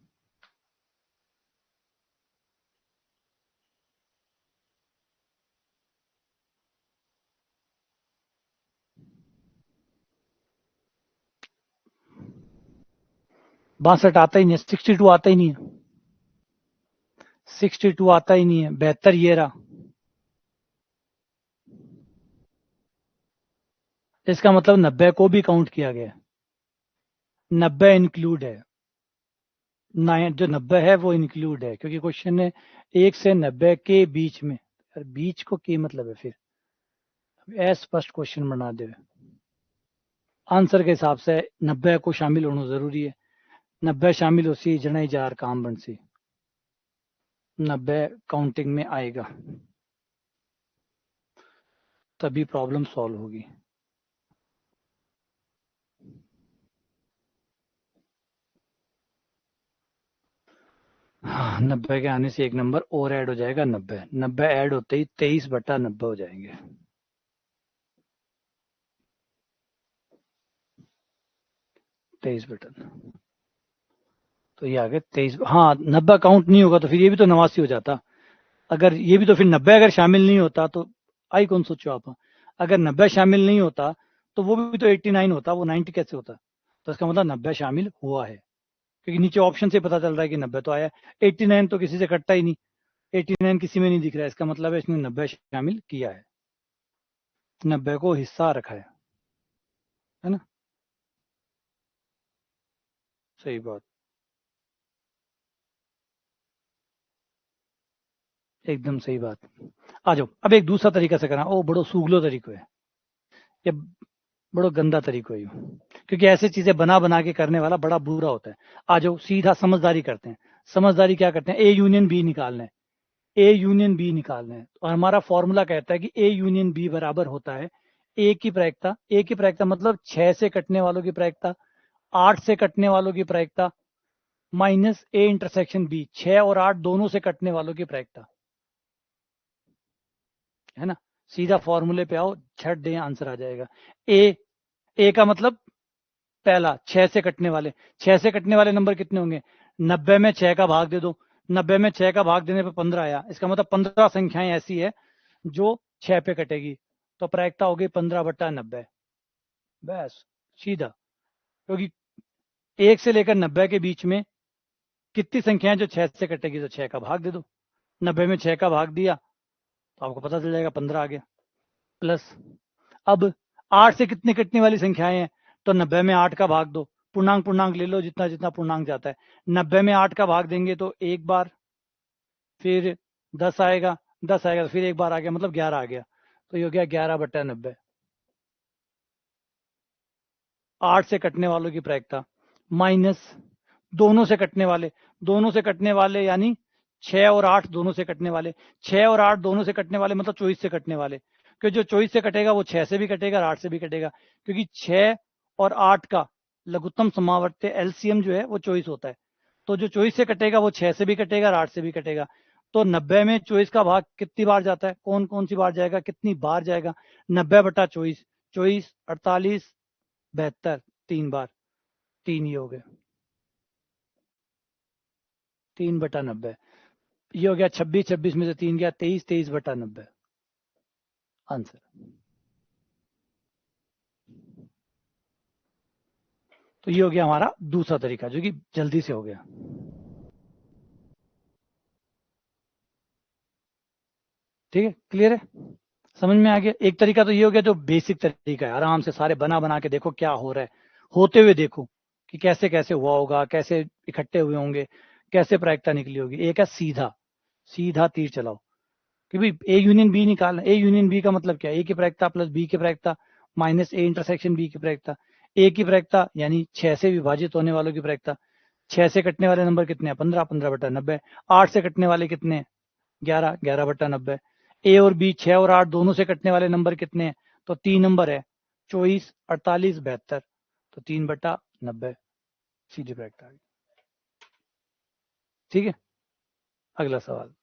बासठ आता ही नहीं है, 62 आता ही नहीं है, 62 आता ही नहीं है, 72 ये रहा। इसका मतलब 90 को भी काउंट किया गया, 90 इंक्लूड है, जो 90 है वो इंक्लूड है, क्योंकि क्वेश्चन है 1 से 90 के बीच में। बीच को के मतलब है फिर अस्पष्ट क्वेश्चन बना दे। आंसर के हिसाब से 90 को शामिल होना जरूरी है, 90 शामिल हो सी जना जार काम बन सी, 90 काउंटिंग में आएगा, तभी प्रॉब्लम सॉल्व होगी। हाँ, 90 के आने से एक नंबर और ऐड हो जाएगा, 90 90 ऐड होते ही 23/90 हो जाएंगे। 23/, तो ये आ गए 23। हाँ, 90 काउंट नहीं होगा तो फिर ये भी तो 89 हो जाता। अगर ये भी तो फिर 90 अगर शामिल नहीं होता तो आई कौन सोचो आप, अगर 90 शामिल नहीं होता तो वो भी तो 89 होता, वो 90 कैसे होता? तो इसका मतलब 90 शामिल हुआ है, क्योंकि नीचे ऑप्शन से पता चल रहा है कि 90 तो आया, 89 तो किसी से कटता ही नहीं, 89 किसी में नहीं दिख रहा है, इसका मतलब है इसने 90 शामिल किया है, 90 को हिस्सा रखा है ना। सही बात, एकदम सही बात। आ जाओ, अब एक दूसरा तरीका से करना, ओ बड़ो सूगलो तरीको है ये, बड़ो गंदा तरीको है यूं, क्योंकि ऐसी चीजें बना बना के करने वाला बड़ा बुरा होता है। आ जाओ सीधा समझदारी करते हैं। समझदारी क्या करते हैं, ए यूनियन बी निकालना है, ए यूनियन बी निकालना है, और हमारा फॉर्मूला कहता है कि ए यूनियन बी बराबर होता है ए की प्रायिकता, ए की प्रायिकता मतलब 6 से कटने वालों की प्रायिकता, 8 से कटने वालों की प्रायिकता, माइनस ए इंटरसेक्शन बी, 6 और 8 दोनों से कटने वालों की प्रायिकता, है ना। सीधा फॉर्मूले पे आओ, छट दे आंसर आ जाएगा। ए, ए का मतलब पहला 6 से कटने वाले, 6 से कटने वाले नंबर कितने होंगे, 90 में 6 का भाग दे दो, 90 में 6 का भाग देने पे 15 आया, इसका मतलब 15 संख्याएं ऐसी है जो 6 पे कटेगी, तो प्रायिकता हो गई 15/90। बस सीधा, क्योंकि 1 से लेकर 90 के बीच में कितनी संख्याएं जो 6 से कटेगी, तो 6 का भाग दे दो, 90 में 6 का भाग दिया तो आपको पता चल जाएगा 15 आ गया। प्लस अब 8 से कितनी कटने वाली संख्याएं हैं, तो 90 में 8 का भाग दो, पूर्णांक पूर्णांक ले लो, जितना जितना पूर्णांक जाता है, 90 में 8 का भाग देंगे तो एक बार, फिर 10 आएगा, 10 आएगा तो फिर एक बार आ गया, मतलब 11 आ गया, तो ये हो गया 11/90। 8 से कटने वालों की प्रायिकता माइनस दोनों से कटने वाले यानी 6 और 8 दोनों से कटने वाले, 6 और 8 दोनों से कटने वाले मतलब 24 से कटने वाले, क्योंकि जो 24 से कटेगा वो 6 से भी कटेगा और 8 से भी कटेगा, क्योंकि 6 और 8 का लघुत्तम समावर्त्य एलसीएम जो है वो 24 होता है। तो जो 24 से कटेगा वो 6 से भी कटेगा और 8 से भी कटेगा। तो 90 में 24 का भाग कितनी बार जाता है, कौन कौन सी बार जाएगा, कितनी बार जाएगा? 90/24, 24, 48, 72, 3 बार, 3 ही हो गए, 3/90। ये हो गया 26, 26 में से 3 गया 23, 23/90 आंसर। तो ये हो गया हमारा दूसरा तरीका जो कि जल्दी से हो गया। ठीक है, क्लियर है, समझ में आ गया। एक तरीका तो ये हो गया जो बेसिक तरीका है, आराम से सारे बना बना के देखो क्या हो रहा है, होते हुए देखो कि कैसे कैसे हुआ होगा, कैसे इकट्ठे हुए होंगे, कैसे प्रायिकता निकली होगी। एक है सीधा, सीधा तीर चलाओ कि भाई ए यूनियन बी निकालना। ए यूनियन बी का मतलब क्या है? ए की प्रायिकता प्लस बी की प्रायिकता माइनस ए इंटरसेक्शन बी की प्रायिकता। ए की प्रायिकता यानी 6 से विभाजित होने वालों की प्रायिकता। 6 से कटने वाले नंबर कितने हैं? 15, 15/90। 8 से कटने वाले कितने हैं? 11, 11/90। ए और बी 6 और 8 दोनों से कटने वाले नंबर कितने हैं? तो 3 नंबर है, 24, 48, 72, तो 3/90 सीधी प्रायिकता आ गई। ठीक है, अगला सवाल,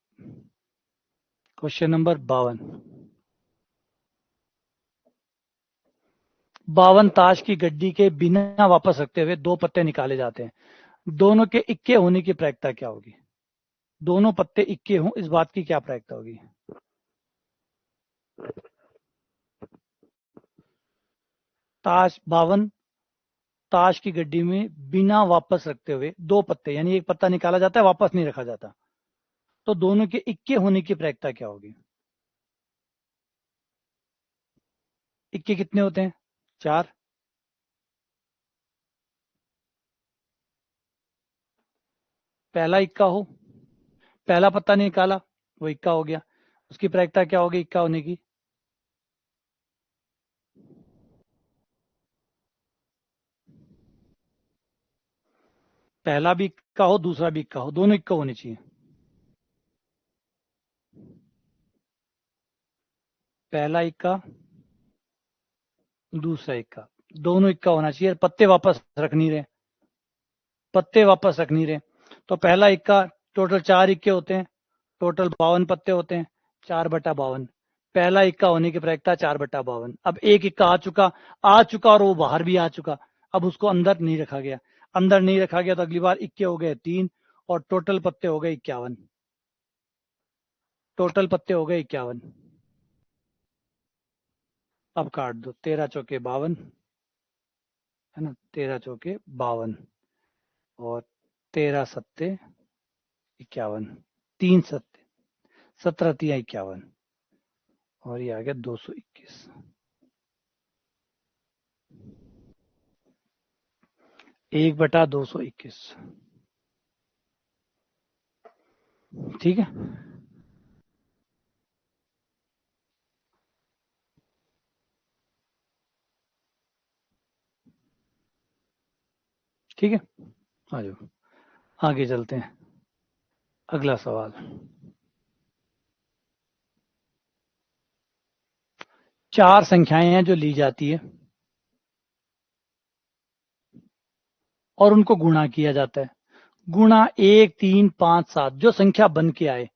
क्वेश्चन नंबर 52। 52 ताश की गड्डी के बिना वापस रखते हुए 2 पत्ते निकाले जाते हैं, दोनों के इक्के होने की प्रायिकता क्या होगी? दोनों पत्ते इक्के हों इस बात की क्या प्रायिकता होगी? ताश 52 ताश की गड्डी में बिना वापस रखते हुए 2 पत्ते यानी एक पत्ता निकाला जाता है, वापस नहीं रखा जाता, तो दोनों के इक्के होने की प्रायिकता क्या होगी? इक्के कितने होते हैं? 4। पहला इक्का हो, पहला पत्ता नहीं निकाला, वो इक्का हो गया, उसकी प्रायिकता क्या होगी इक्का होने की? पहला भी इक्का हो दूसरा भी इक्का हो, दोनों इक्का होने चाहिए। पहला इक्का दूसरा इक्का, दोनों इक्का होना चाहिए, पत्ते वापस रख नहीं रहे, पत्ते वापस रख नहीं रहे। तो पहला इक्का, टोटल 4 इक्के होते हैं, टोटल 52 पत्ते होते हैं, 4/52। पहला इक्का होने की प्रायिकता 4/52। अब एक इक्का आ चुका और वो बाहर भी आ चुका, अब उसको अंदर नहीं रखा गया, अंदर नहीं रखा गया तो अगली बार इक्के हो गए 3 और टोटल पत्ते हो गए 51, टोटल पत्ते हो गए 51। अब काट दो, 13 चौके 52, है ना, 13 चौके 52 और 13 सत्ते 51, 3 सत्ते 17 तिया 51 और ये आ गया 221। 1/221। ठीक है, ठीक है, आ जाओ आगे चलते हैं। अगला सवाल, 4 संख्याएं हैं जो ली जाती है और उनको गुणा किया जाता है, गुणा 1, 3, 5, 7 जो संख्या बन के आए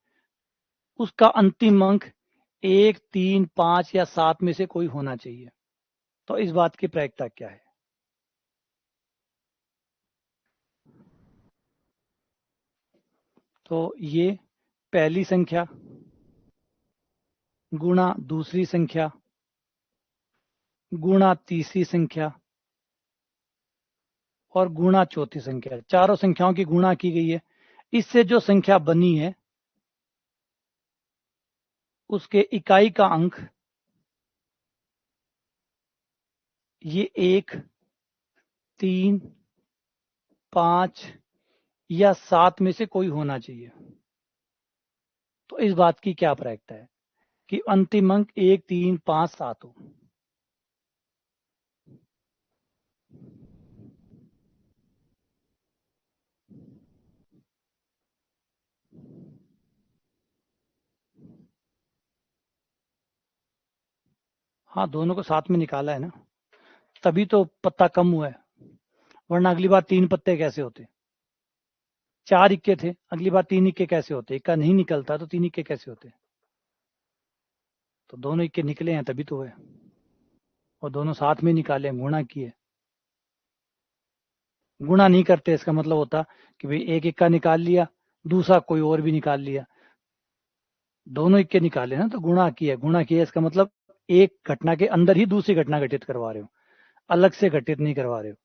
उसका अंतिम अंक 1, 3, 5 या 7 में से कोई होना चाहिए। तो इस बात की प्रायिकता क्या है? तो ये पहली संख्या गुणा दूसरी संख्या गुणा तीसरी संख्या और गुणा चौथी संख्या, चारों संख्याओं की गुणा की गई है, इससे जो संख्या बनी है उसके इकाई का अंक ये 1, 3, 5 या 7 में से कोई होना चाहिए। तो इस बात की क्या प्रायिकता है कि अंतिम अंक 1, 3, 5, 7 हो। हाँ, दोनों को साथ में निकाला है ना, तभी तो पत्ता कम हुआ है, वरना अगली बार 3 पत्ते कैसे होते। 4 इक्के थे, अगली बार 3 इक्के कैसे होते, इक्का नहीं निकलता तो 3 इक्के कैसे होते। तो दोनों इक्के निकले हैं तभी तो हुए, और दोनों साथ में निकाले, गुणा किए। गुणा नहीं करते इसका मतलब होता कि भाई एक इक्का निकाल लिया, दूसरा कोई और भी निकाल लिया, दोनों इक्के निकाले ना, तो गुणा किया। गुणा किया इसका मतलब एक घटना के अंदर ही दूसरी घटना घटित करवा रहे हो, अलग से घटित नहीं करवा रहे हो।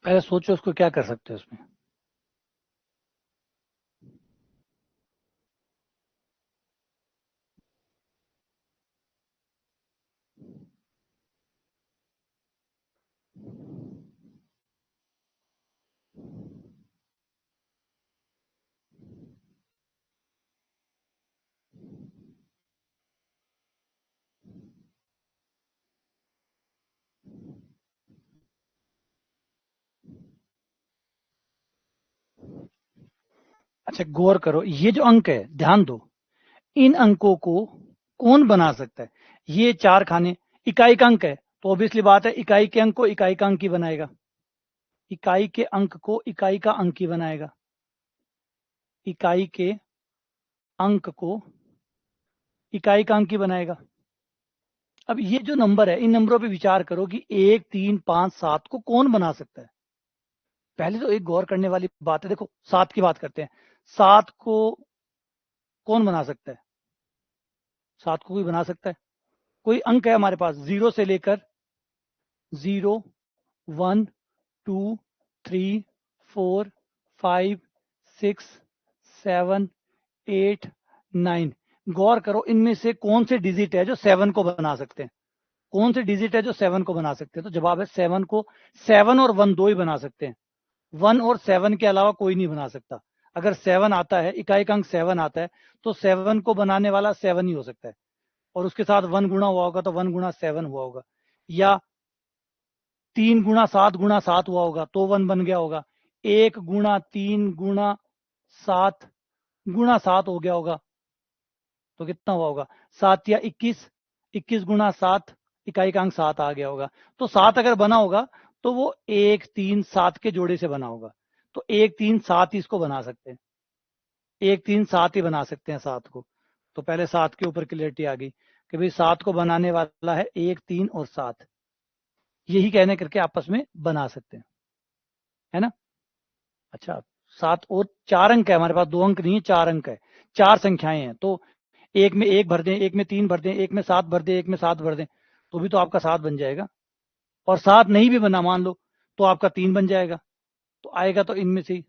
पहले सोचो उसको क्या कर सकते हो उसमें। अच्छा, गौर करो, ये जो अंक है ध्यान दो, इन अंकों को कौन बना सकता है। ये 4 खाने इकाई का अंक है, तो ऑब्वियसली बात है इकाई के अंक को इकाई का अंक ही बनाएगा, इकाई के अंक को इकाई का अंक ही बनाएगा, इकाई के अंक को इकाई का अंक ही बनाएगा। अब ये जो नंबर है, इन नंबरों पे विचार करो कि 1, 3, 5, 7 को कौन बना सकता है। पहले तो एक गौर करने वाली बात है, देखो 7 की बात करते हैं, 7 को कौन बना सकता है। 7 को कोई बना सकता है, कोई अंक है हमारे पास 0 से लेकर 0, 1, 2, 3, 4, 5, 6, 7, 8, 9। गौर करो इनमें से कौन से डिजिट है जो 7 को बना सकते हैं, कौन से डिजिट है जो 7 को बना सकते हैं। तो जवाब है 7 को, 7 और 1 दो ही बना सकते हैं, 1 और 7 के अलावा कोई नहीं बना सकता। अगर 7 आता है, इकाई का अंक 7 आता है, तो 7 को बनाने वाला 7 ही हो सकता है, और उसके साथ 1 गुणा हुआ होगा तो 1 गुणा 7 हुआ होगा, या 3 गुणा 7 गुणा 7 हुआ होगा तो 1 बन गया होगा, 1 गुणा 3 गुणा 7 गुणा 7 हो गया होगा, तो कितना हुआ होगा 7 या 21, 21 गुणा 7, इकाइकांक 7 आ गया होगा। तो 7 अगर बना होगा तो वो 1 3 7 के जोड़े से बना होगा। तो 1 3 7 इसको बना सकते हैं, 1 3 7 ही बना सकते हैं 7 को। तो पहले 7 के ऊपर क्लियरिटी आ गई कि भाई 7 को बनाने वाला है 1 3 और 7, यही कहने करके आपस में बना सकते हैं, है ना। अच्छा, 7 और 4 अंक है हमारे पास, 2 अंक नहीं है, 4 अंक है, 4 संख्याएं हैं। तो एक में 1 भर दें, एक में 3 भर दें, एक में 7 भर दें, एक में 7 भर दें, तो भी तो आपका 7 बन जाएगा। और 7 नहीं भी बना मान लो तो आपका 3 बन जाएगा। तो आएगा तो इनमें से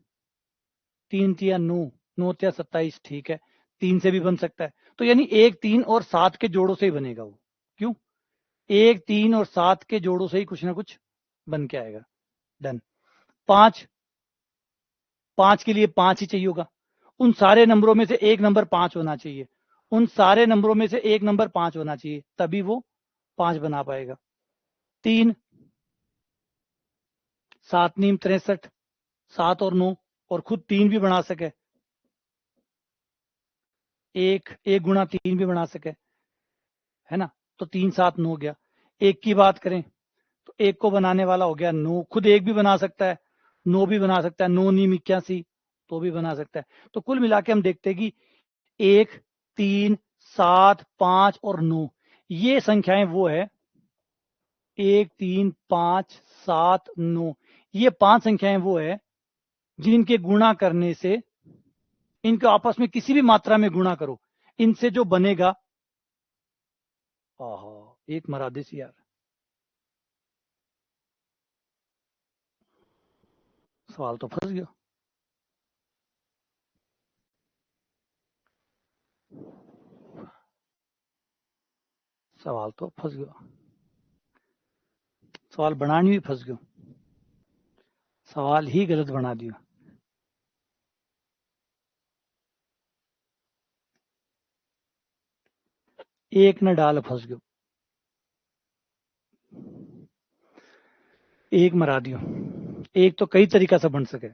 3 तिया 9, 9 तिया 27, ठीक है, 3 से भी बन सकता है। तो यानी 1 3 और 7 के जोड़ों से ही बनेगा वो। क्यों? 1 3 और 7 के जोड़ों से ही कुछ ना कुछ बन के आएगा। डन। 5, 5 के लिए 5 ही चाहिए होगा। उन सारे नंबरों में से एक नंबर 5 होना चाहिए, उन सारे नंबरों में से एक नंबर 5 होना चाहिए, तभी वो 5 बना पाएगा। 3, 7 नीम 63, 7 और 9, और खुद 3 भी बना सके, एक गुणा 3 भी बना सके, है ना। तो 3 7 9 गया। एक की बात करें तो एक को बनाने वाला हो गया 9, खुद एक भी बना सकता है, 9 भी बना सकता है, 9 नीम 81, तो भी बना सकता है। तो कुल मिला के हम देखते हैं कि 1 3 7 5 और 9, ये संख्याएं वो है 1 3 5 7 9, ये 5 संख्याएं वो है जिनके गुणा करने से, इनको आपस में किसी भी मात्रा में गुणा करो, इनसे जो बनेगा, आहा, एक मरा दे यार, सवाल तो फंस गया, सवाल तो फंस गया, सवाल बनाने भी फंस गयो, सवाल ही गलत बना दिया। एक न डाल फंस गयो, एक मरा दियो। एक तो कई तरीका से बन सके।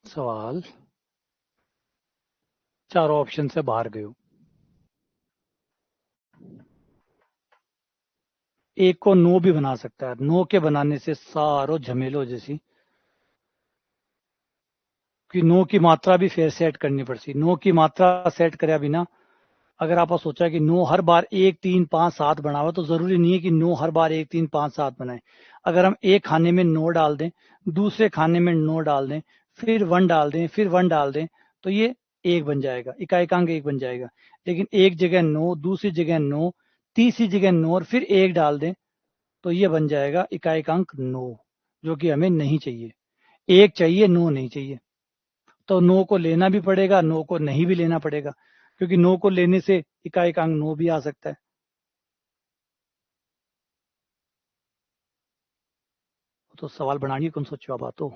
सवाल चारों ऑप्शन से बाहर गयो। एक को 9 भी बना सकता है, 9 के बनाने से सारो झमेलो जैसी, कि 9 की मात्रा भी फिर सेट करनी पड़ती, 9 की मात्रा सेट करे बिना अगर आप सोचा कि 9 हर बार 1 3 5 7 बनाओ, तो जरूरी नहीं है कि 9 हर बार 1 3 5 7 बनाए। अगर हम एक खाने में 9 डाल दें, दूसरे खाने में 9 डाल दें, फिर 1 डाल दें, फिर 1 डाल दें, तो ये एक बन जाएगा, इकाइकांक एक बन जाएगा। लेकिन एक जगह 9, दूसरी जगह 9, तीसरी जगह 9 और फिर एक डाल दें, तो ये बन जाएगा इकाइकांक 9, जो कि हमें नहीं चाहिए। एक चाहिए, 9 नहीं चाहिए। तो 9 को लेना भी पड़ेगा, 9 को नहीं भी लेना पड़ेगा, क्योंकि 9 को लेने से इकाइकांक 9 भी आ सकता है। तो सवाल बनानी कौन सोचो आप तो।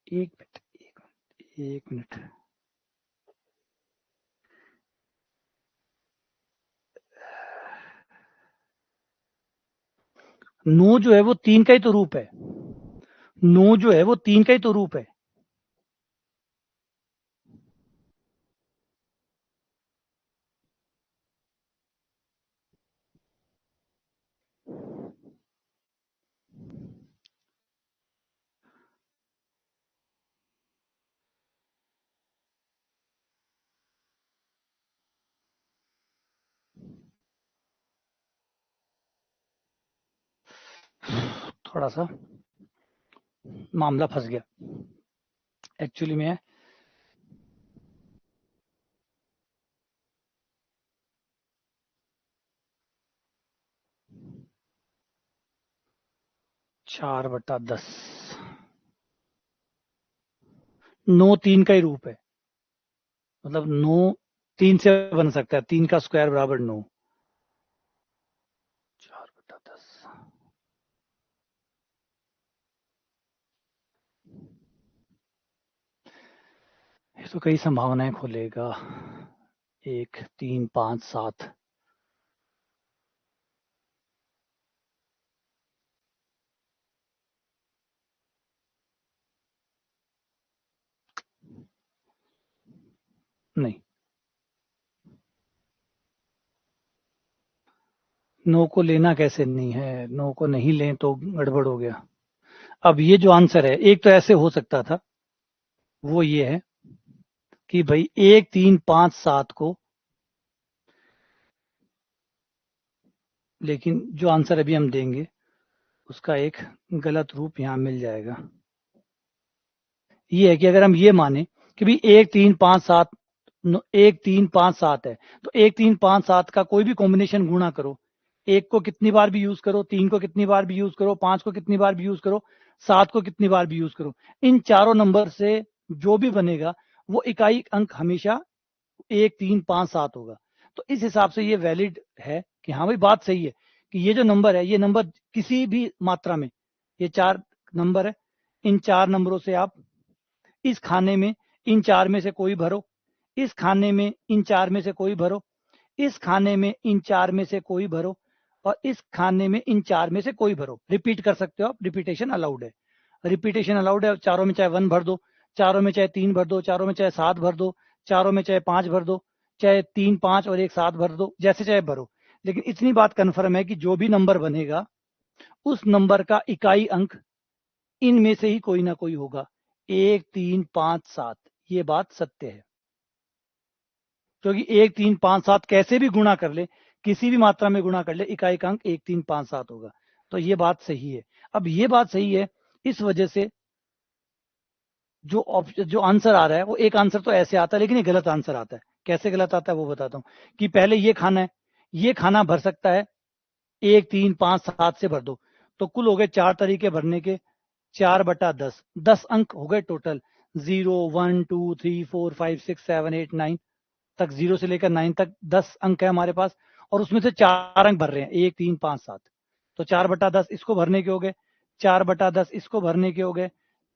एक मिनट, एक मिनट। 9 जो है वो 3 का ही तो रूप है, 9 जो है वो 3 का ही तो रूप है। थोड़ा सा मामला फंस गया एक्चुअली में। 4/10, 9 3 का ही रूप है, मतलब 9 3 से बन सकता है, 3 का स्क्वायर बराबर 9, 4/10। ये तो कई संभावनाएं खोलेगा, 1 3 5 7। नहीं, 9 को लेना कैसे नहीं है, 9 को नहीं लें तो गड़बड़ हो गया। अब ये जो आंसर है, एक तो ऐसे हो सकता था, वो ये है कि भाई 1 3 5 7 को, लेकिन जो आंसर अभी हम देंगे उसका एक गलत रूप यहां मिल जाएगा। ये है कि अगर हम ये माने कि भाई 1 3 5 7, 1 3 5 7 है, तो 1 3 5 7 का कोई भी कॉम्बिनेशन गुणा करो, 1 को कितनी बार भी यूज करो, 3 को कितनी बार भी यूज करो, 5 को कितनी बार भी यूज करो, 7 को कितनी बार भी यूज करो, इन चारों नंबर से जो भी बनेगा वो इकाई अंक हमेशा 1 3 5 7 होगा। तो इस हिसाब से ये वैलिड है कि हाँ भाई बात सही है कि ये जो नंबर है, ये नंबर किसी भी मात्रा में, ये 4 नंबर है, इन 4 नंबरों से आप इस खाने में इन 4 में से कोई भरो, इस खाने में इन 4 में से कोई भरो, इस खाने में इन 4 में से कोई भरो, और इस खाने में इन 4 में से कोई भरो। रिपीट कर सकते हो आप, रिपीटेशन अलाउड है, रिपीटेशन अलाउड है। चारों में चाहे 1 भर दो, चारों में चाहे 3 भर दो, चारों में चाहे 7 भर दो, चारों में चाहे 5 भर दो, चाहे 3 5 और 1 7 भर दो, जैसे चाहे भरो। लेकिन इतनी बात कन्फर्म है कि जो भी नंबर बनेगा उस नंबर का इकाई अंक इनमें से ही कोई ना कोई होगा, 1 3 5 7। ये बात सत्य है, क्योंकि 1 3 5 7 कैसे भी गुणा कर ले, किसी भी मात्रा में गुणा कर ले, इकाई का अंक 1 3 5 7 होगा। तो ये बात सही है। अब ये बात सही है, इस वजह से जो ऑप्शन, जो आंसर आ रहा है, वो एक आंसर तो ऐसे आता है, लेकिन ये गलत आंसर आता है। कैसे गलत आता है वो बताता हूँ। कि पहले ये खाना है, ये खाना भर सकता है 1 3 5 7 से भर दो, तो कुल हो गए 4 तरीके भरने के, 4/10, 10 अंक हो गए टोटल, 0 1 2 3 4 5 6 7 8 9 तक, 0 से लेकर 9 तक 10 अंक है हमारे पास, और उसमें से 4 अंक भर रहे हैं, 1 3 5 7। तो 4/10 इसको भरने के हो गए, 4/10 इसको भरने के हो गए,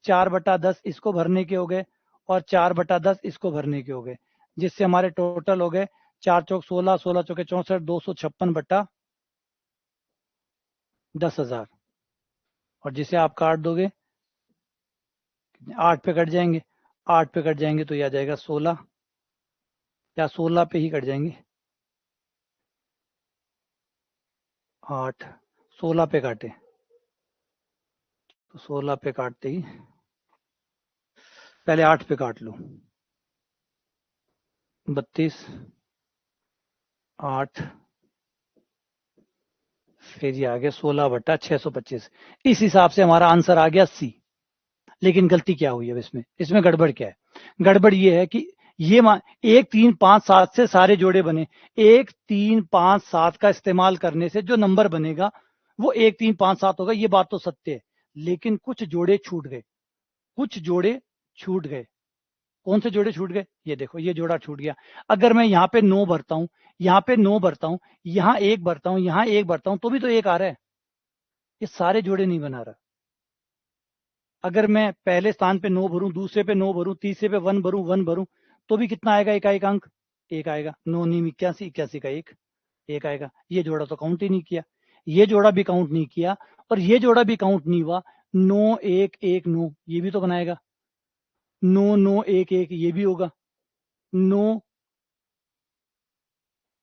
4/10 इसको भरने के हो गए, और 4/10 इसको भरने के हो गए, जिससे हमारे टोटल हो गए 4 चौक 16, 16 चौके 64, 256/10,000। और जिसे आप काट दोगे 8 पे कट जाएंगे, 8 पे कट जाएंगे तो यह आ जाएगा 16, या 16 पे ही कट जाएंगे, 8 16 पे काटे, तो 16 पे काटते ही, पहले 8 पे काट लो, 32 8, फिर ये आ गया 16/625। इस हिसाब से हमारा आंसर आ गया सी। लेकिन गलती क्या हुई है इसमें, इसमें गड़बड़ क्या है? गड़बड़ ये है कि ये 1 3 5 7 से सारे जोड़े बने, 1 3 5 7 का इस्तेमाल करने से जो नंबर बनेगा वो 1 3 5 7 होगा, ये बात तो सत्य है। लेकिन कुछ जोड़े छूट गए, कुछ जोड़े छूट गए। कौन से जोड़े छूट गए? ये देखो, ये जोड़ा छूट गया। अगर मैं यहाँ पे 9 भरता हूँ, यहाँ पे 9 भरता हूँ, यहाँ 1 भरता हूँ, यहाँ 1 भरता हूँ, तो भी तो 1 आ रहा है। ये सारे जोड़े नहीं बना रहा। अगर मैं पहले स्थान पे 9 भरूं, दूसरे पे 9 भरूं, तीसरे पे 1 भरूं, 1 भरूं, तो भी कितना आएगा इकाई का अंक? 1 आएगा। 9 9 81, 81 का 1, 1 आएगा। ये जोड़ा तो काउंट ही नहीं किया, ये जोड़ा भी काउंट नहीं किया, और ये जोड़ा भी काउंट नहीं हुआ। 9 1 1 9, ये भी तो बनाएगा। 9 9 1 1, ये भी होगा। 9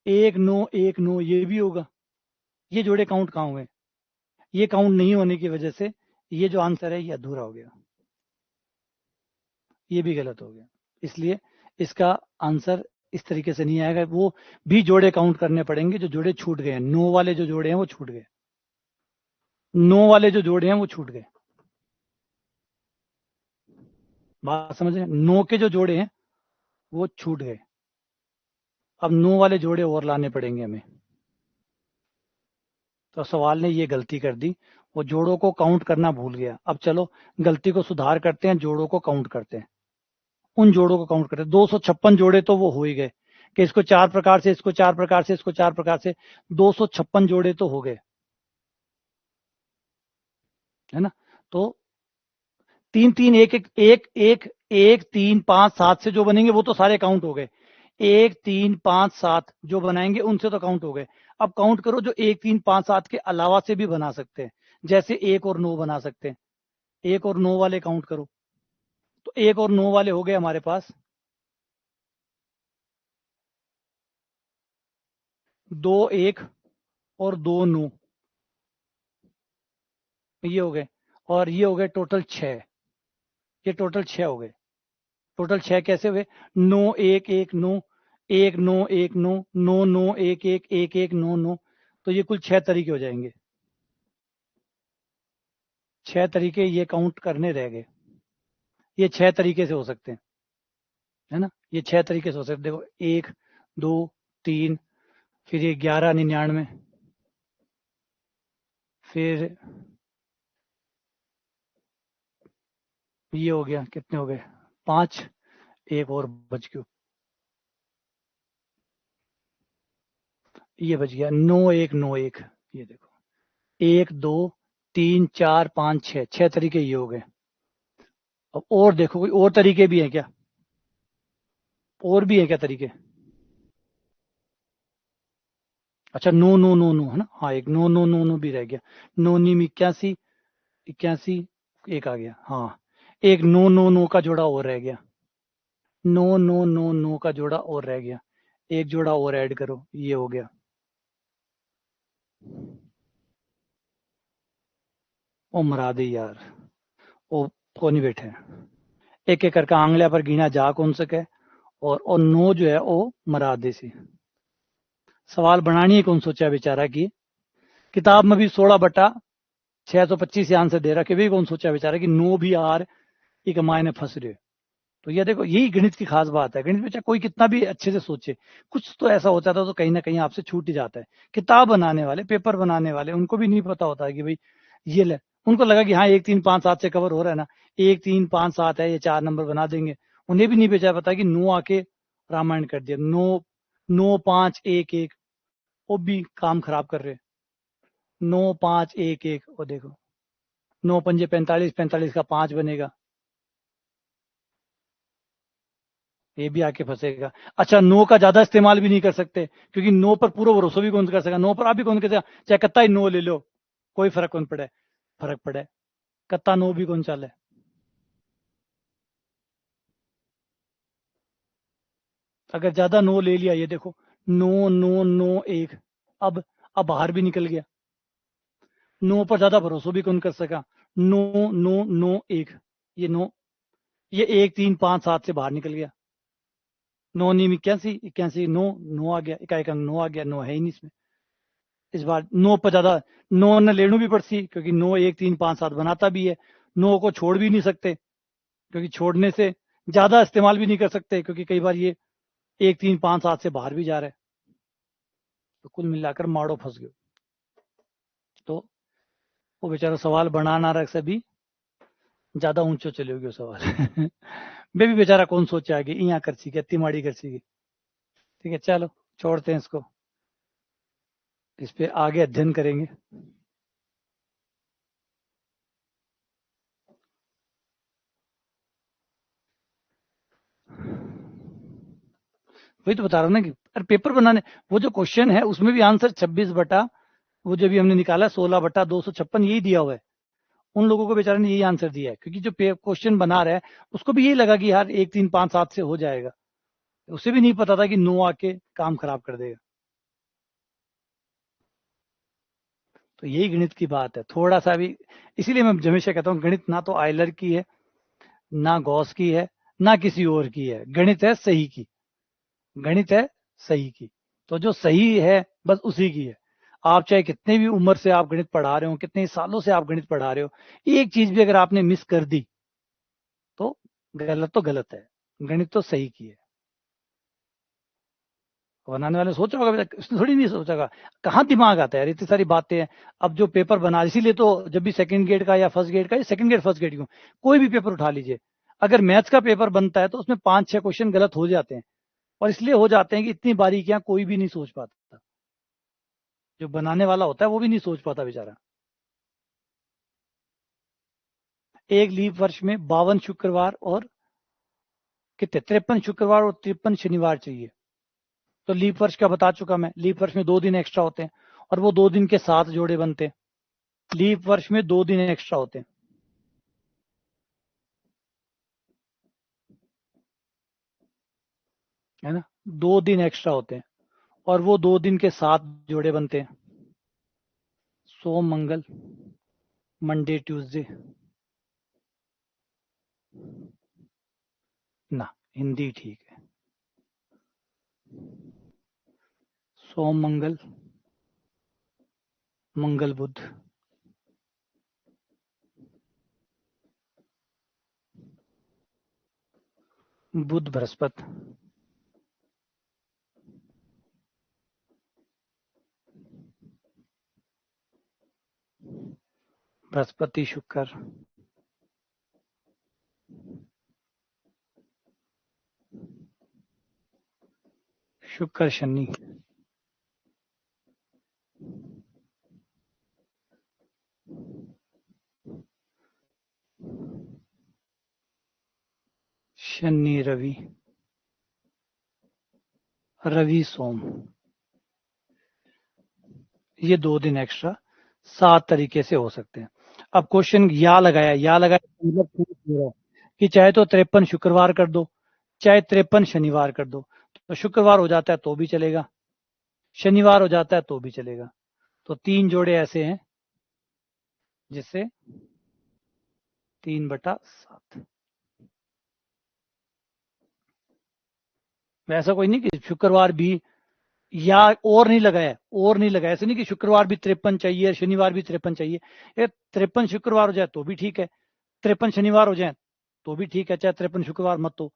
1 9 1 9, ये भी होगा। ये जोड़े काउंट कहाँ हुए? ये काउंट नहीं होने की वजह से ये जो आंसर है ये अधूरा हो गया, ये भी गलत हो गया। इसलिए इसका आंसर इस तरीके से नहीं आएगा, वो भी जोड़े काउंट करने पड़ेंगे जो जोड़े छूट गए हैं। 9 वाले जो जोड़े हैं वो छूट गए, 9 वाले जो जोड़े हैं वो छूट गए। बात समझ रहे हैं? 9 के जो जोड़े हैं वो छूट गए। अब 9 वाले जोड़े और लाने पड़ेंगे हमें। तो सवाल ने ये गलती कर दी, वो जोड़ों को काउंट करना भूल गया। अब चलो गलती को सुधार करते हैं, जोड़ों को काउंट करते हैं। उन जोड़ों को काउंट करते। 256 जोड़े तो वो हो ही गए कि इसको 4 प्रकार से, इसको 4 प्रकार से, इसको 4 प्रकार से, 256 जोड़े तो हो गए, है ना। तो 3 3 1 1 1 1 1 3 5 7 से जो बनेंगे वो तो सारे काउंट हो गए। 1 3 5 7 जो बनाएंगे उनसे तो काउंट हो गए। अब काउंट करो जो 1 3 5 7 के अलावा से भी बना सकते हैं, जैसे 1 और 9 बना सकते हैं। 1 और 9 वाले काउंट करो, तो 1 और 9 वाले हो गए हमारे पास 2 1 और 2 9, ये हो गए। और ये हो गए टोटल 6, ये टोटल 6 हो गए। टोटल 6 कैसे हुए? 9 1 1 9, 1 9 1 9, 9 9 1 1 1 1 9 9, तो ये कुल 6 तरीके हो जाएंगे। 6 तरीके ये काउंट करने रह गए। ये 6 तरीके से हो सकते हैं, है ना। ये 6 तरीके से हो सकते हैं। देखो 1 2 3, फिर ये 1199, फिर ये हो गया, कितने हो गए? 5, एक और बच गया, ये बच गया 9 1 9 1। ये देखो 1 2 3 4 5 6, 6 तरीके ये हो गए। अब और देखो कोई और तरीके भी हैं क्या? और भी है क्या तरीके? अच्छा 9 9 9 9 है ना, हाँ एक 9 9 9 9 भी रह गया। 9 नीम 81 81, एक आ गया, हाँ। एक 9 9 9 का जोड़ा और रह गया। 9 9 9 9 का जोड़ा और रह गया। एक जोड़ा और ऐड करो, ये हो गया। ओ मरा दे यार, ओ को नहीं बैठे। एक एक करके आंगलिया पर गिना जा कौन सके, और नो जो है वो मरा दे सी। सवाल बनानी है कौन सोचा बेचारा की, किताब में भी 16/625 आंसर दे रहा कि भी कौन सोचा बेचारा कि नो भी आर एक मायने फंस रहे। तो ये देखो यही गणित की खास बात है। गणित में चाहे कोई कितना भी अच्छे से सोचे, कुछ तो ऐसा होता था तो कहीं ना कहीं आपसे छूट ही जाता है। किताब बनाने वाले, पेपर बनाने वाले, उनको भी नहीं पता होता है कि भाई ये ले, उनको लगा कि हाँ 1 3 5 7 से कवर हो रहा है ना, 1 3 5 7 है, ये 4 नंबर बना देंगे। उन्हें भी नहीं बेचा पता कि नो आके रामायण कर दिया। नो 9 5 1 1, वो भी काम खराब कर रहे। 9 5 1 1, वो देखो 9 पंजे 45, 45 का 5 बनेगा, ये भी आके फंसेगा। अच्छा नो का ज्यादा इस्तेमाल भी नहीं कर सकते, क्योंकि नो पर पूरा भरोसा भी कौन कर सकेगा, नो पर आप भी कौन कर सकेगा, चाहे कत्ता ही नो ले लो, कोई फर्क कौन पड़े, फर्क पड़े, कत्ता नो भी कौन चले। अगर ज्यादा नो ले लिया, ये देखो 9 9 9 1, अब अब बाहर भी निकल गया। नो पर ज्यादा भरोसा भी कौन कर सका। 9 9 9 1, ये नो, ये 1 3 5 7 से बाहर निकल गया। 9 नीम 81 81, नो नो आ गया, इकाई का नो आ गया, नो है ही नहीं इसमें। इस बार नो पर ज्यादा, नो न लेनू भी पड़ती, क्योंकि नो 1 3 5 7 बनाता भी है। नो को छोड़ भी नहीं सकते, क्योंकि छोड़ने से ज्यादा इस्तेमाल भी नहीं कर सकते, क्योंकि कई बार ये 1 3 5 7 से बाहर भी जा रहा है। तो कुल मिलाकर माड़ो फंस गए। तो वो बेचारा सवाल बना ना रख सभी, ज्यादा ऊंचो चले गयो सवाल। बेबी बेचारा कौन सोचा कि यहाँ कर सी, इतनी माड़ी कर सी। ठीक है चलो, छोड़ते हैं इसको, इस पे आगे अध्ययन करेंगे। वही तो बता रहा हूँ ना कि अरे पेपर बनाने, वो जो क्वेश्चन है उसमें भी आंसर 26 बटा, वो जो भी हमने निकाला 16/256 यही दिया हुआ है। उन लोगों को बेचारे ने यही आंसर दिया है, क्योंकि जो क्वेश्चन बना रहा है उसको भी यही लगा कि यार 1 3 5 7 से हो जाएगा। उसे भी नहीं पता था कि नो आके काम खराब कर देगा। तो यही गणित की बात है, थोड़ा सा भी। इसीलिए मैं हमेशा कहता हूँ गणित ना तो आयलर की है, ना गॉस की है, ना किसी और की है, गणित है सही की। गणित है सही की, तो जो सही है बस उसी की है। आप चाहे कितने भी उम्र से आप गणित पढ़ा रहे हो, कितने सालों से आप गणित पढ़ा रहे हो, एक चीज भी अगर आपने मिस कर दी तो गलत है। गणित तो सही की है। बनाने वाले सोचा होगा, उसने थोड़ी नहीं सोचा होगा। कहाँ दिमाग आता है यार, इतनी सारी बातें हैं। अब जो पेपर बना, इसीलिए तो जब भी सेकंड ग्रेड का या फर्स्ट ग्रेड का, सेकंड ग्रेड फर्स्ट ग्रेड क्यों, कोई भी पेपर उठा लीजिए, अगर मैथ्स का पेपर बनता है तो उसमें 5-6 क्वेश्चन गलत हो जाते हैं, और इसलिए हो जाते हैं कि इतनी बारीकियां कोई भी नहीं सोच पाता, जो बनाने वाला होता है वो भी नहीं सोच पाता बेचारा। एक लीप वर्ष में 52 शुक्रवार और कितने 53 शुक्रवार और 53 शनिवार चाहिए। तो लीप वर्ष का बता चुका मैं, लीप वर्ष में 2 दिन एक्स्ट्रा होते हैं, और वो 2 दिन के 7 जोड़े बनते हैं। लीप वर्ष में 2 दिन एक्स्ट्रा होते हैं, है ना, 2 दिन एक्स्ट्रा होते हैं, और वो 2 दिन के 7 जोड़े बनते हैं। सोम मंगल, मंडे ट्यूसडे, ना, हिंदी ठीक है। सोम मंगल, मंगल बुध, बुध बृहस्पति, बृहस्पति शुक्र, शुक्र शनि, शनि रवि, रवि सोम, ये 2 दिन एक्स्ट्रा 7 तरीके से हो सकते हैं। अब क्वेश्चन या लगाया मतलब पूछ रहा है कि चाहे तो 53 शुक्रवार कर दो, चाहे 53 शनिवार कर दो। तो शुक्रवार हो जाता है तो भी चलेगा, शनिवार हो जाता है तो भी चलेगा। तो 3 जोड़े ऐसे हैं जिससे 3/7। वैसा कोई नहीं कि शुक्रवार भी या और नहीं लगाया, और नहीं लगाया, ऐसे नहीं कि शुक्रवार भी 53 चाहिए, शनिवार भी 53 चाहिए। ये 53 शुक्रवार हो जाए तो भी ठीक है, 53 शनिवार हो जाए तो भी ठीक है, चाहे 53 शुक्रवार मत हो।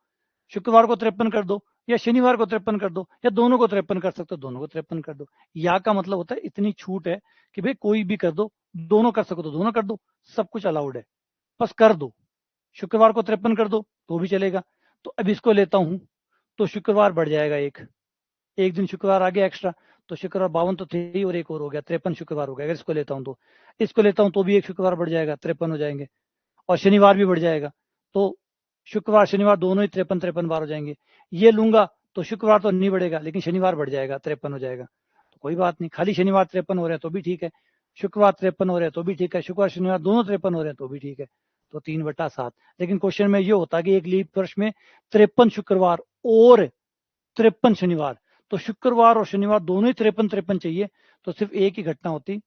शुक्रवार को 53 कर दो, या शनिवार को 53 कर दो, या दोनों को 53 कर सकते हो, दोनों को 53 कर दो। या का मतलब होता है इतनी छूट है कि भाई कोई भी कर दो, दोनों कर सको तो दोनों कर दो, सब कुछ अलाउड है, बस कर दो। शुक्रवार को 53 कर दो तो भी चलेगा। तो अब इसको लेता हूं तो शुक्रवार बढ़ जाएगा एक, एक दिन शुक्रवार आ गया एक्स्ट्रा, तो शुक्रवार 52 तो थे ही, और एक और हो गया 53 शुक्रवार हो गया। अगर इसको लेता हूं तो, इसको लेता हूं तो भी एक शुक्रवार बढ़ जाएगा, 53 हो जाएंगे, और शनिवार भी बढ़ जाएगा। तो शुक्रवार शनिवार दोनों ही 53-53 बार हो जाएंगे। ये लूंगा तो शुक्रवार तो नहीं बढ़ेगा, लेकिन शनिवार बढ़ जाएगा, 53 हो जाएगा। तो कोई बात नहीं, खाली शनिवार 53 हो रहे हैं तो भी ठीक है, शुक्रवार 53 हो रहे हैं तो भी ठीक है, शुक्रवार शनिवार दोनों 53 हो रहे हैं तो भी ठीक है। तो 3/7। लेकिन क्वेश्चन में ये होता कि एक लीप वर्ष में 53 शुक्रवार और 53 शनिवार, तो शुक्रवार और शनिवार दोनों ही 53-53 चाहिए, तो सिर्फ एक ही घटना होती,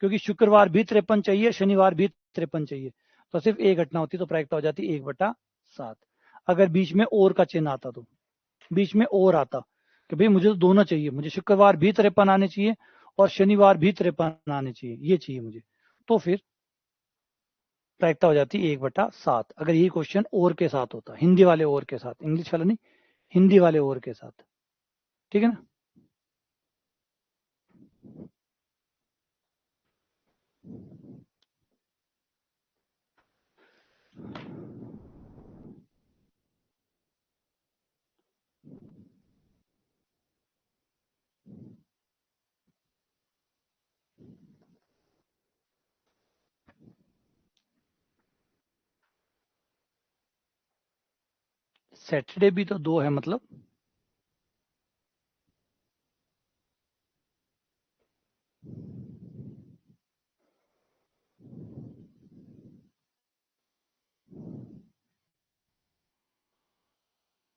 क्योंकि शुक्रवार भी 53 चाहिए, शनिवार भी 53 चाहिए, तो सिर्फ एक घटना होती, तो प्रायिकता हो जाती 1/7। अगर बीच में और का चिन्ह आता तो, बीच में और आता कि भाई मुझे तो दोनों चाहिए, मुझे शुक्रवार भी 53 आने चाहिए और शनिवार भी 53 आने चाहिए, ये चाहिए मुझे, तो फिर प्रायिकता हो जाती 1/7। अगर ये क्वेश्चन और के साथ होता, हिंदी वाले और के साथ, इंग्लिश वाला नहीं, हिंदी वाले और के साथ, ठीक है ना। सैटरडे भी तो 2 है, मतलब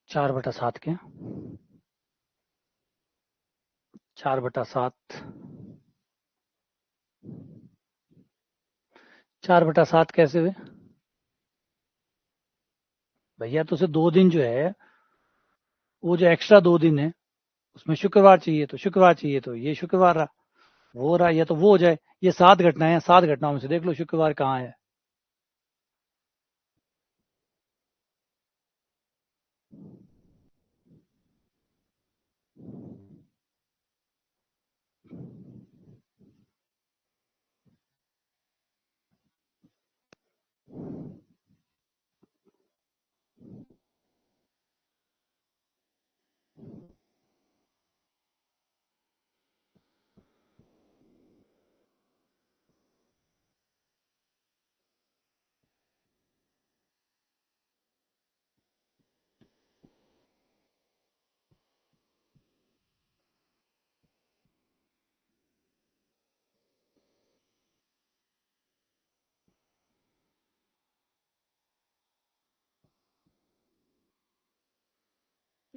4/7 के, 4/7, 4/7 कैसे हुए भैया? तो उसे 2 दिन जो है, वो जो एक्स्ट्रा 2 दिन है, उसमें शुक्रवार चाहिए तो शुक्रवार चाहिए, तो ये शुक्रवार रहा, वो रहा, या तो वो हो जाए। ये 7 घटनाएं हैं, 7 घटनाओं में से देख लो शुक्रवार कहाँ है।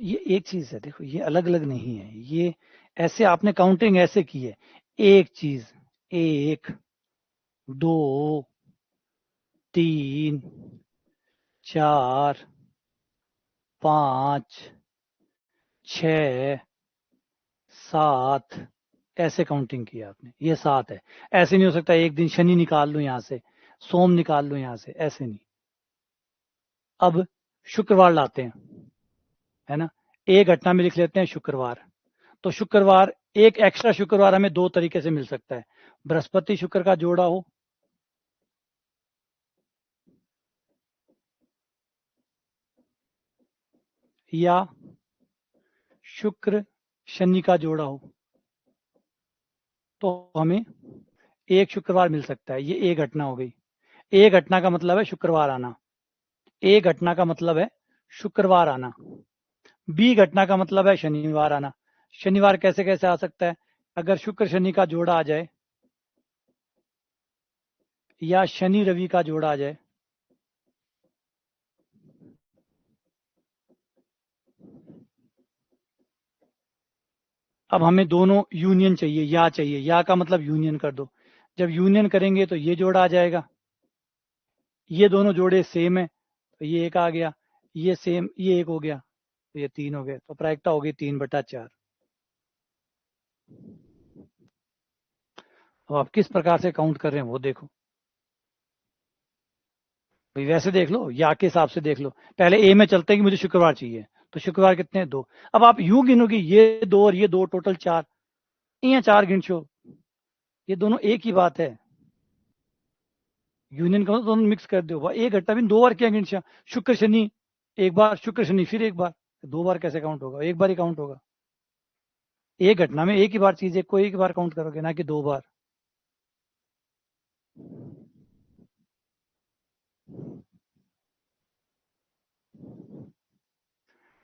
ये एक चीज है, देखो ये अलग अलग नहीं है, ये ऐसे आपने काउंटिंग ऐसे की है, एक चीज, 1 2 3 4 5 6 7, ऐसे काउंटिंग की आपने, ये 7 है। ऐसे नहीं हो सकता एक दिन शनि निकाल लूं यहां से, सोम निकाल लूं यहां से, ऐसे नहीं। अब शुक्रवार लाते हैं, है ना, एक घटना में लिख लेते हैं शुक्रवार। तो शुक्रवार, एक एक्स्ट्रा शुक्रवार हमें दो तरीके से मिल सकता है, बृहस्पति शुक्र का जोड़ा हो, या शुक्र शनि का जोड़ा हो, तो हमें एक शुक्रवार मिल सकता है। ये एक घटना हो गई। एक घटना का मतलब है शुक्रवार आना, एक घटना का मतलब है शुक्रवार आना। बी घटना का मतलब है शनिवार आना। शनिवार कैसे कैसे आ सकता है, अगर शुक्र शनि का जोड़ा आ जाए, या शनि रवि का जोड़ा आ जाए। अब हमें दोनों यूनियन चाहिए, या चाहिए, या का मतलब यूनियन कर दो। जब यूनियन करेंगे तो ये जोड़ा आ जाएगा, ये दोनों जोड़े सेम है तो ये एक आ गया, ये सेम, ये एक हो गया, तो ये 3 हो गए, तो प्रायिकता हो गई 3/4। अब आप किस प्रकार से काउंट कर रहे हैं वो देखो, भाई वैसे देख लो या के हिसाब से देख लो। पहले ए में चलते हैं कि मुझे शुक्रवार चाहिए, तो शुक्रवार कितने हैं, 2। अब आप यूं गिनोगे, ये 2 और ये 2, टोटल 4, यहाँ 4 गिन छो, ये दोनों एक ही बात है। यूनियन करो तो दोनों मिक्स कर दो, एक घटना भी 2 बार क्या गिन छा, शुक्र शनि एक बार, शुक्र शनि फिर एक बार, 2 बार कैसे काउंट होगा, एक बार ही काउंट होगा। एक घटना में एक ही बार चीज है, कोई एक बार काउंट करोगे, ना कि 2 बार।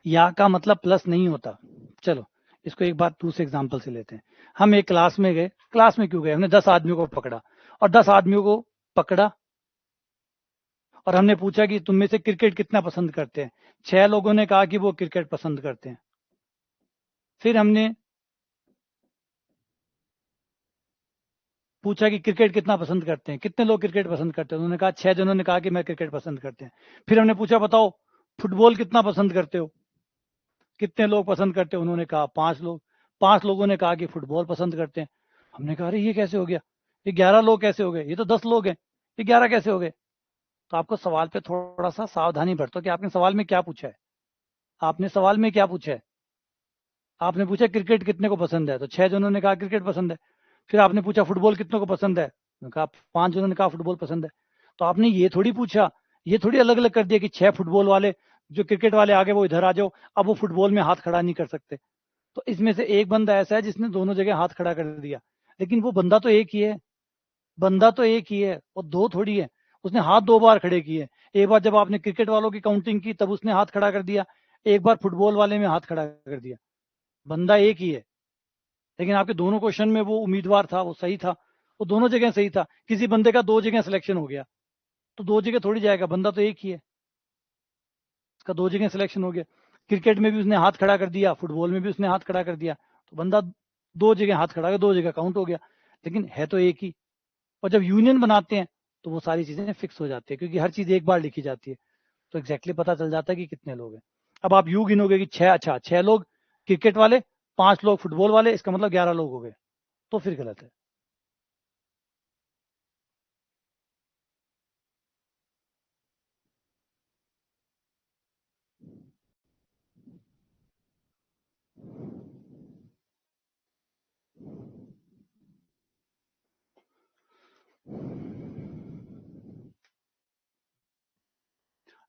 या का मतलब प्लस नहीं होता। चलो इसको एक बार दूसरे एग्जाम्पल से लेते हैं। हम एक क्लास में गए, क्लास में क्यों गए, हमने 10 आदमियों को पकड़ा, और 10 आदमियों को पकड़ा, और हमने पूछा कि तुम में से क्रिकेट कितना पसंद करते हैं। 6 लोगों ने कहा कि वो क्रिकेट पसंद करते हैं। फिर हमने पूछा कि क्रिकेट कितना पसंद करते हैं, कितने लोग क्रिकेट पसंद करते हैं, उन्होंने कहा 6 जनों ने कहा कि मैं क्रिकेट पसंद करते हैं। फिर हमने पूछा बताओ फुटबॉल कितना पसंद करते हो, कितने लोग पसंद करते हैं, उन्होंने कहा 5 लोग। 5 लोगों ने कहा कि फुटबॉल पसंद करते हैं। हमने कहा अरे ये कैसे हो गया, ये 11 लोग कैसे हो गए, ये तो 10 लोग हैं, ये 11 कैसे हो गए। तो आपको सवाल पे थोड़ा सा सावधानी बरतो कि आपने सवाल में क्या पूछा है। आपने सवाल में क्या पूछा है, आपने पूछा क्रिकेट कितने को पसंद है, तो 6 जनों ने कहा क्रिकेट पसंद है। फिर आपने पूछा फुटबॉल कितनों को पसंद है, उन्होंने कहा 5 जनों ने कहा फुटबॉल पसंद है। तो आपने ये थोड़ी पूछा, ये थोड़ी अलग अलग कर दिया कि 6 फुटबॉल वाले, जो क्रिकेट वाले आगे वो इधर आ जाओ, अब वो फुटबॉल में हाथ खड़ा नहीं कर सकते। तो इसमें से एक बंदा ऐसा है जिसने दोनों जगह हाथ खड़ा कर दिया, लेकिन वो बंदा तो एक ही है, बंदा तो एक ही है, वो दो थोड़ी है। उसने हाथ 2 बार खड़े किए, एक बार जब आपने क्रिकेट वालों की काउंटिंग की तब उसने हाथ खड़ा कर दिया, एक बार फुटबॉल वाले में हाथ खड़ा कर दिया। बंदा एक ही है, लेकिन आपके दोनों क्वेश्चन में वो उम्मीदवार था, वो सही था, वो दोनों जगह सही था। किसी बंदे का 2 जगह सिलेक्शन हो गया, तो 2 जगह थोड़ी जाएगा, बंदा तो एक ही है, उसका 2 जगह सिलेक्शन हो गया। क्रिकेट में भी उसने हाथ खड़ा कर दिया, फुटबॉल में भी उसने हाथ खड़ा कर दिया, तो बंदा 2 जगह हाथ खड़ा कर, 2 जगह काउंट हो गया, लेकिन है तो एक ही। और जब यूनियन बनाते हैं तो वो सारी चीजें फिक्स हो जाती है, क्योंकि हर चीज एक बार लिखी जाती है, तो एग्जैक्टली पता चल जाता है कि कितने लोग हैं। अब आप यू गिनोगे कि 6, अच्छा 6 लोग क्रिकेट वाले, 5 लोग फुटबॉल वाले, इसका मतलब 11 लोग हो गए, तो फिर गलत है।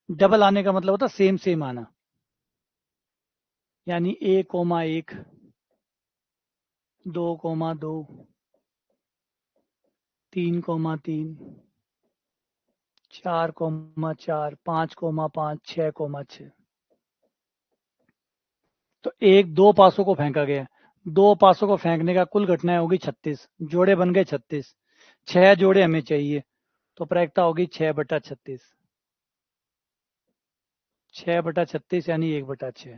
डबल आने का मतलब होता है सेम सेम आना, यानी 1,1, 2,2, 3,3, 4,4, 5,5, 6,6। तो एक दो पासों को फेंका गया, 2 पासों को फेंकने का कुल घटनाएं होगी 36, जोड़े बन गए 36, 6 जोड़े हमें चाहिए, तो प्रायिकता होगी 6/36, 6/36 यानी 1/6।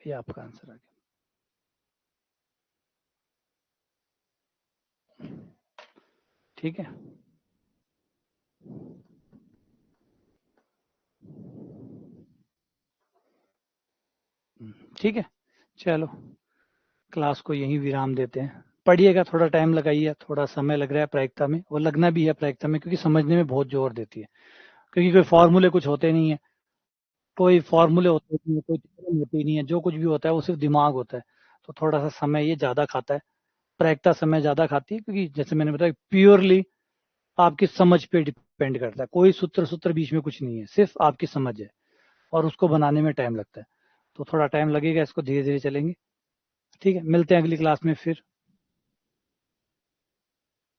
ये आपका आंसर आ गया। ठीक है, ठीक है, चलो क्लास को यहीं विराम देते हैं। पढ़िएगा, थोड़ा टाइम लगाइए, थोड़ा समय लग रहा है प्रायिकता में, वो लगना भी है प्रायिकता में, क्योंकि समझने में बहुत जोर देती है, क्योंकि कोई फॉर्मूले कुछ होते नहीं है, कोई फॉर्मूले होते नहीं है, कोई थ्योरम होती नहीं है, जो कुछ भी होता है वो सिर्फ दिमाग होता है। तो थोड़ा सा समय ये ज्यादा खाता है, प्रायिकता समय ज्यादा खाती है, क्योंकि जैसे मैंने बताया प्योरली आपकी समझ पे डिपेंड करता है, कोई सूत्र सूत्र बीच में कुछ नहीं है, सिर्फ आपकी समझ है, और उसको बनाने में टाइम लगता है। तो थोड़ा टाइम लगेगा, इसको धीरे धीरे चलेंगे। ठीक है, मिलते हैं अगली क्लास में फिर।